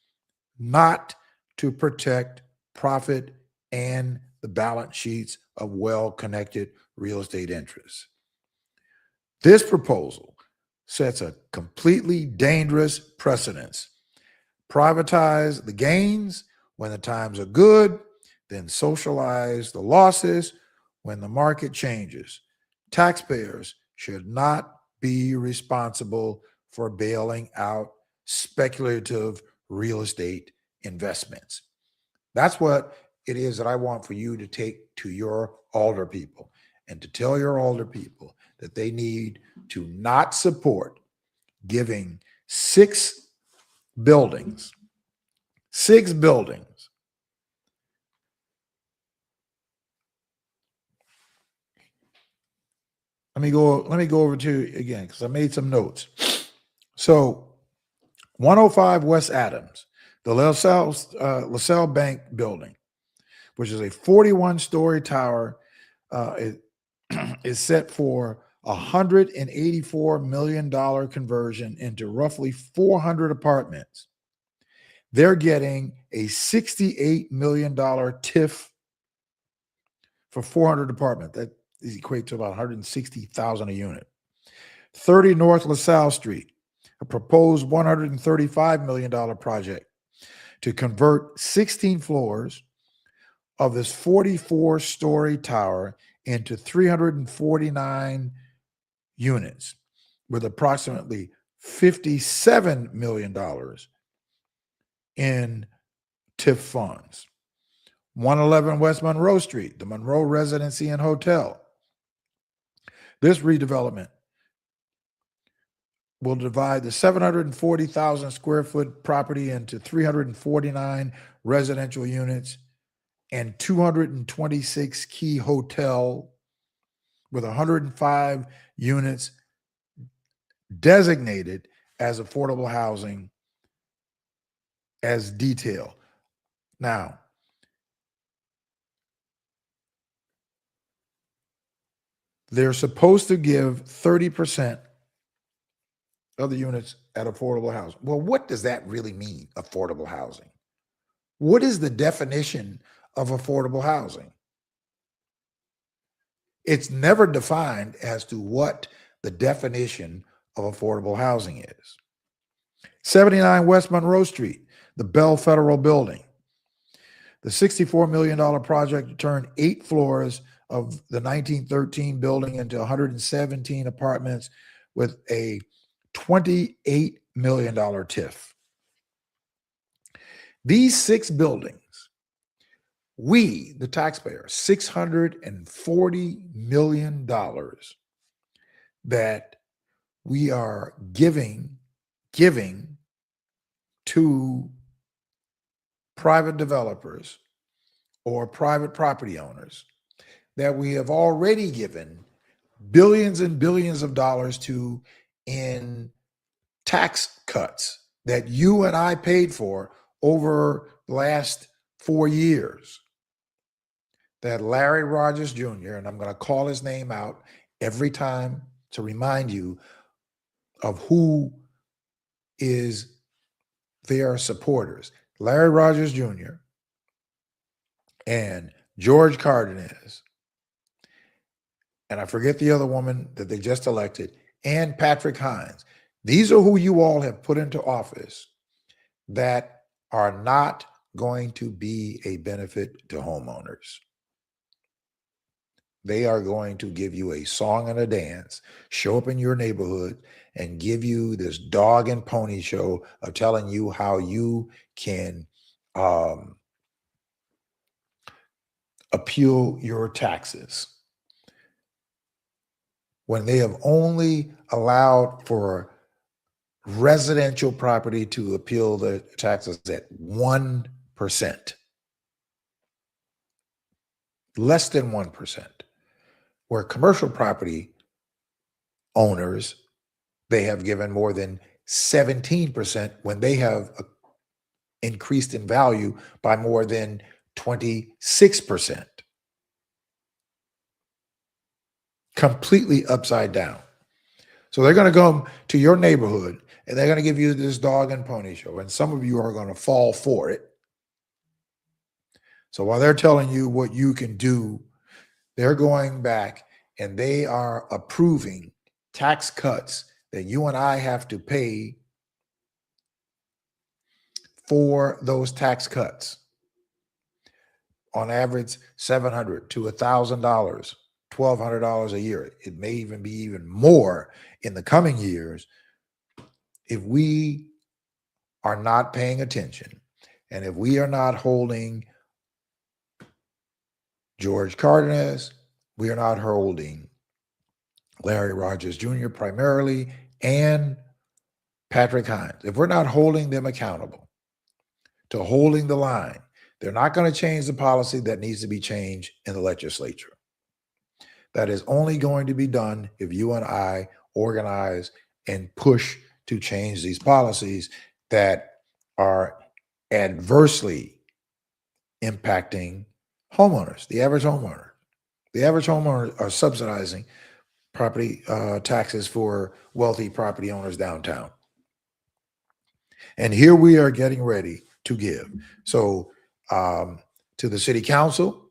not to protect profit and the balance sheets of well-connected real estate interests. This proposal sets a completely dangerous precedence. Privatize the gains when the times are good, then socialize the losses when the market changes. Taxpayers should not be responsible for bailing out speculative real estate investments. That's what it is that I want for you to take to your alder people and to tell your alder people that they need to not support giving six buildings. Let me go over to again because I made some notes. So 105 West Adams, the LaSalle Bank building, which is a 41-story tower, is set for $184 million conversion into roughly 400 apartments. They're getting a $68 million TIF for 400 apartments. That equates to about $160,000 a unit. 30 North LaSalle Street, a proposed $135 million project to convert 16 floors of this 44-story tower into 349 units with approximately $57 million in TIF funds. 111 West Monroe Street, the Monroe Residency and Hotel. This redevelopment will divide the 740,000 square foot property into 349 residential units and 226 key hotel with 105 units designated as affordable housing as detailed. Now, they're supposed to give 30% of the units at affordable housing. Well, what does that really mean, affordable housing? What is the definition of affordable housing? It's never defined as to what the definition of affordable housing is. 79 West Monroe Street, the Bell Federal Building. The $64 million project to turn 8 floors of the 1913 building into 117 apartments with a $28 million TIF. These 6 buildings, we, the taxpayer, $640 million that we are giving to private developers or private property owners that we have already given billions and billions of dollars to in tax cuts that you and I paid for over the last 4 years. That Larry Rogers Jr., and I'm going to call his name out every time to remind you of who is their supporters. Larry Rogers Jr. and George Cardenas, and I forget the other woman that they just elected, and Patrick Hines. These are who you all have put into office that are not going to be a benefit to homeowners. They are going to give you a song and a dance, show up in your neighborhood, and give you this dog and pony show of telling you how you can appeal your taxes, when they have only allowed for residential property to appeal the taxes at 1%, less than 1%, where commercial property owners, they have given more than 17% when they have increased in value by more than 26%. Completely upside down. So they're going to go to your neighborhood and they're going to give you this dog and pony show, and some of you are going to fall for it. So while they're telling you what you can do, they're going back and they are approving tax cuts that you and I have to pay for those tax cuts. On average, $700 to $1,000, $1,200 a year. It may even be even more in the coming years if we are not paying attention and if we are not holding George Cardenas, we are not holding Larry Rogers Jr. primarily, and Patrick Hines. If we're not holding them accountable to holding the line, they're not going to change the policy that needs to be changed in the legislature. That is only going to be done if you and I organize and push to change these policies that are adversely impacting homeowners, the average homeowner. The average homeowner are subsidizing property taxes for wealthy property owners downtown. And here we are getting ready to give. So to the city council,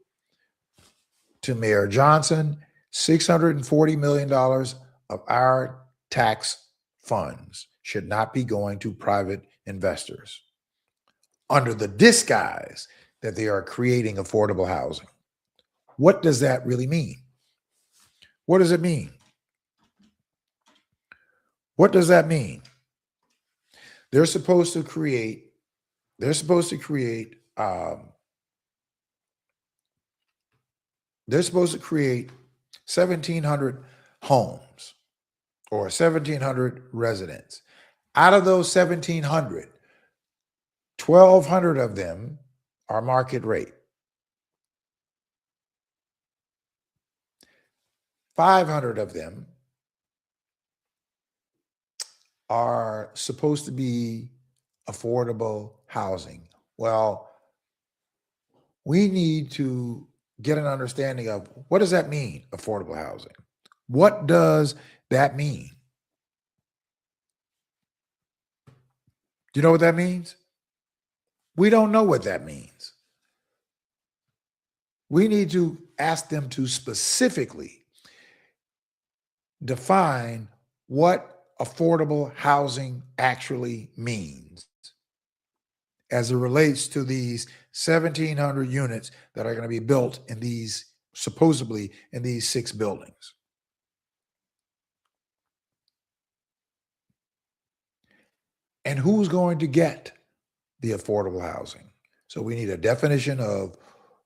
to Mayor Johnson, $640 million of our tax funds should not be going to private investors under the disguise that they are creating affordable housing. What does that really mean? What does it mean? What does that mean? They're supposed to create they're supposed to create 1,700 homes or 1,700 residents. Out of those 1,700, 1,200 of them are market rate. 500 of them are supposed to be affordable housing. Well, we need to get an understanding of what does that mean, affordable housing? What does that mean? Do you know what that means? We don't know what that means. We need to ask them to specifically define what affordable housing actually means as it relates to these 1,700 units that are going to be built in these, supposedly in these 6 buildings. And who's going to get the affordable housing? So we need a definition of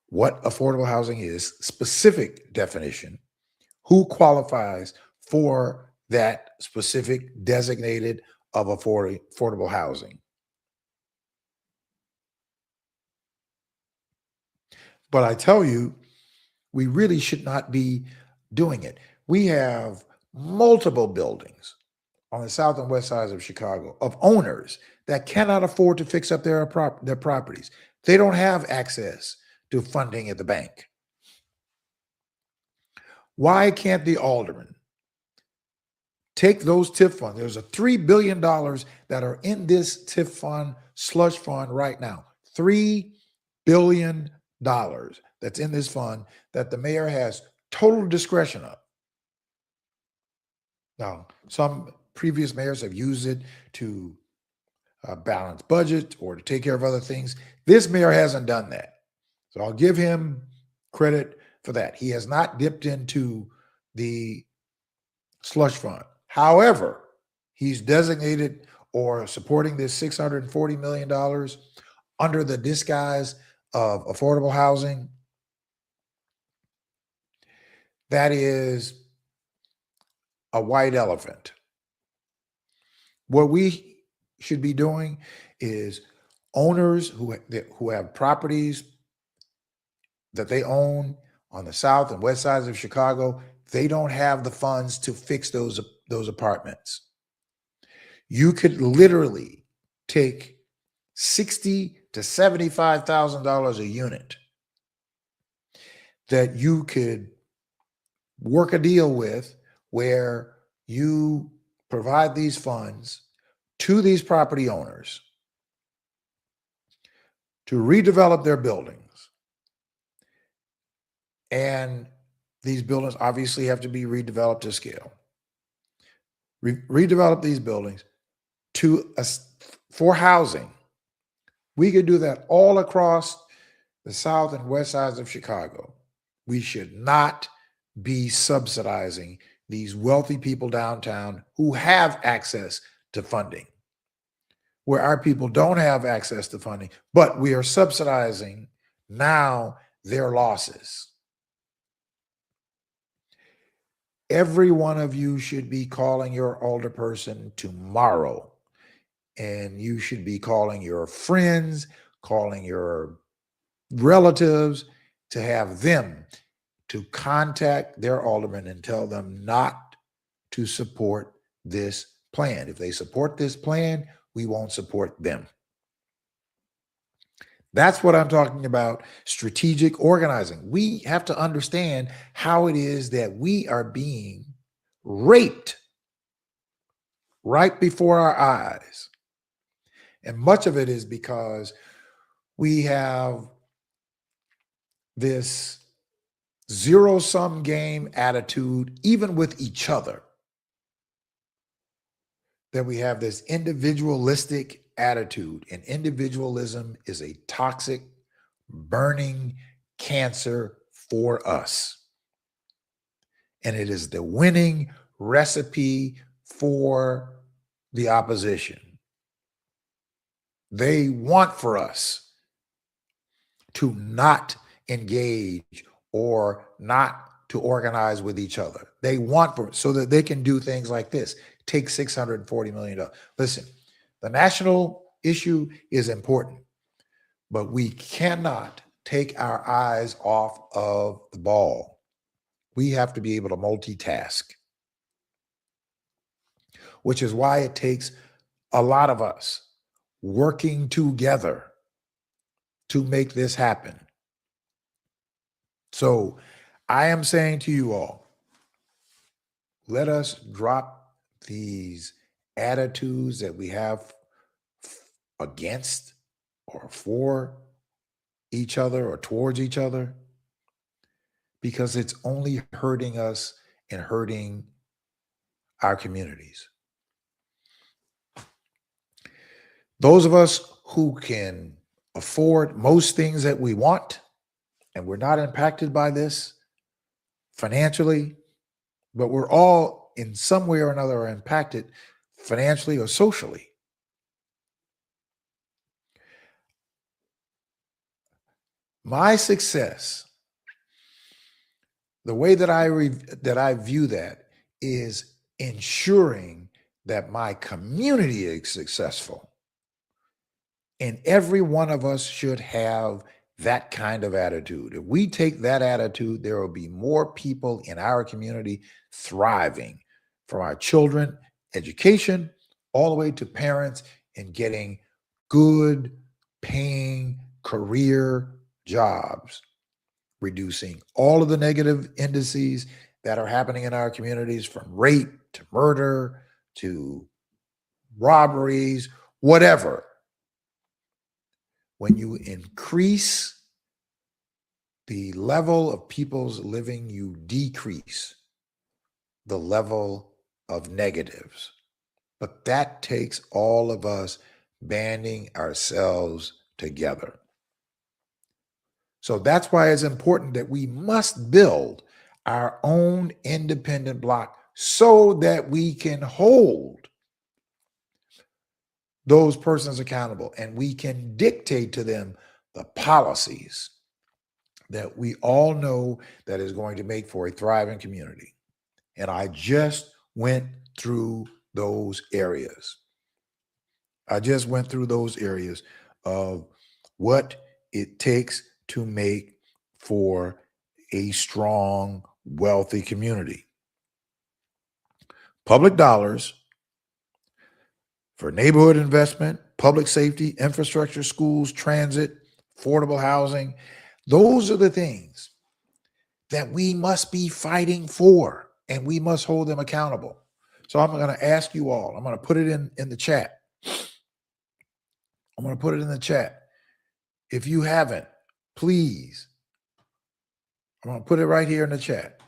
what affordable housing is, specific definition, who qualifies for that specific designated of affordable housing. But I tell you, we really should not be doing it. We have multiple buildings on the south and west sides of Chicago of owners that cannot afford to fix up their properties. They don't have access to funding at the bank. Why can't the alderman take those TIF funds? There's a $3 billion that are in this TIF fund, slush fund right now. $3 billion that's in this fund that the mayor has total discretion of. Now, some previous mayors have used it to balance budget or to take care of other things. This mayor hasn't done that. So I'll give him credit for that. He has not dipped into the slush fund. However, he's designated or supporting this $640 million under the disguise of affordable housing. That is a white elephant. What we should be doing is owners who have properties that they own on the south and west sides of Chicago, they don't have the funds to fix those apartments. You could literally take $60,000 to $75,000 a unit that you could work a deal with where you provide these funds to these property owners to redevelop their buildings. And these buildings obviously have to be redeveloped to scale. Redevelop these buildings for housing. We could do that all across the south and west sides of Chicago. We should not be subsidizing these wealthy people downtown who have access to funding, where our people don't have access to funding, but we are subsidizing now their losses. Every one of you should be calling your alderperson tomorrow, and you should be calling your friends, calling your relatives to have them to contact their alderman and tell them not to support this plan. If they support this plan, we won't support them. That's what I'm talking about, strategic organizing. We have to understand how it is that we are being raped right before our eyes. And much of it is because we have this zero-sum game attitude, even with each other. That we have this individualistic attitude, and individualism is a toxic, burning cancer for us. And it is the winning recipe for the opposition. They want for us to not engage or not to organize with each other. They want so that they can do things like this. Take $640 million. Listen, the national issue is important, but we cannot take our eyes off of the ball. We have to be able to multitask, which is why it takes a lot of us working together to make this happen. So I am saying to you all, let us drop these attitudes that we have against or for each other or towards each other, because it's only hurting us and hurting our communities. Those of us who can afford most things that we want, and we're not impacted by this financially, but we're all in some way or another impacted financially or socially. My success, the way that I view that, is ensuring that my community is successful. And every one of us should have that kind of attitude. If we take that attitude, there will be more people in our community thriving, from our children, education, all the way to parents, and getting good paying career jobs, reducing all of the negative indices that are happening in our communities, from rape to murder to robberies, whatever. When you increase the level of people's living, you decrease the level of negatives. But that takes all of us banding ourselves together. So that's why it's important that we must build our own independent block so that we can hold those persons accountable and we can dictate to them the policies that we all know that is going to make for a thriving community. And I just went through those areas. I just went through those areas of what it takes to make for a strong, wealthy community. Public dollars for neighborhood investment, public safety, infrastructure, schools, transit, affordable housing. Those are the things that we must be fighting for, and we must hold them accountable. So I'm going to ask you all, I'm going to put it in the chat. I'm going to put it in the chat. If you haven't, please, I'm going to put it right here in the chat.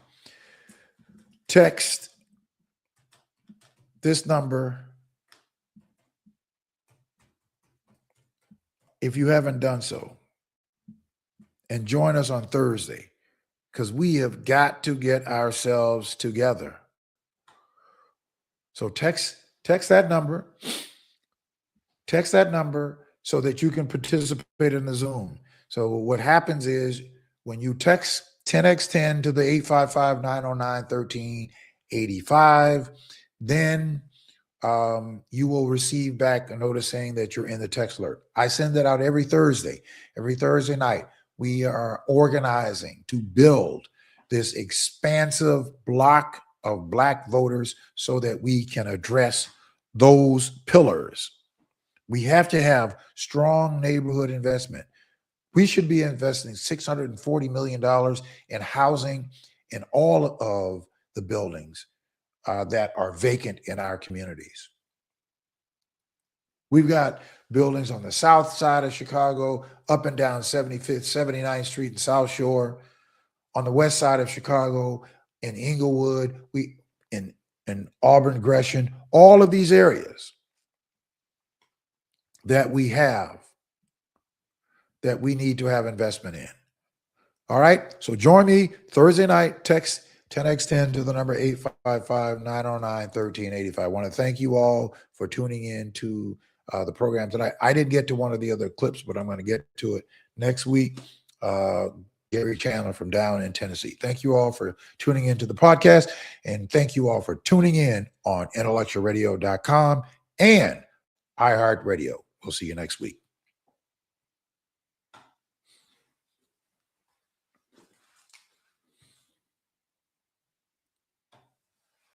Text this number if you haven't done so, and join us on Thursday, because we have got to get ourselves together. So text that number. Text that number so that you can participate in the Zoom. So what happens is when you text 10x10 to the 855-909-1385, then you will receive back a notice saying that you're in the text alert. I send that out every Thursday night. We are organizing to build this expansive block of Black voters so that we can address those pillars. We have to have strong neighborhood investment. We should be investing $640 million in housing in all of the buildings that are vacant in our communities. We've got buildings on the south side of Chicago, up and down 75th, 79th Street and South Shore, on the west side of Chicago, in Inglewood, in Auburn, Gresham, all of these areas that we have, that we need to have investment in. All right, so join me Thursday night, text 10x10 to the number 855-909-1385. I want to thank you all for tuning in to the program tonight. I didn't get to one of the other clips, but I'm going to get to it next week. Gary Chandler from down in Tennessee. Thank you all for tuning into the podcast, and thank you all for tuning in on intellectualradio.com and iHeartRadio. We'll see you next week.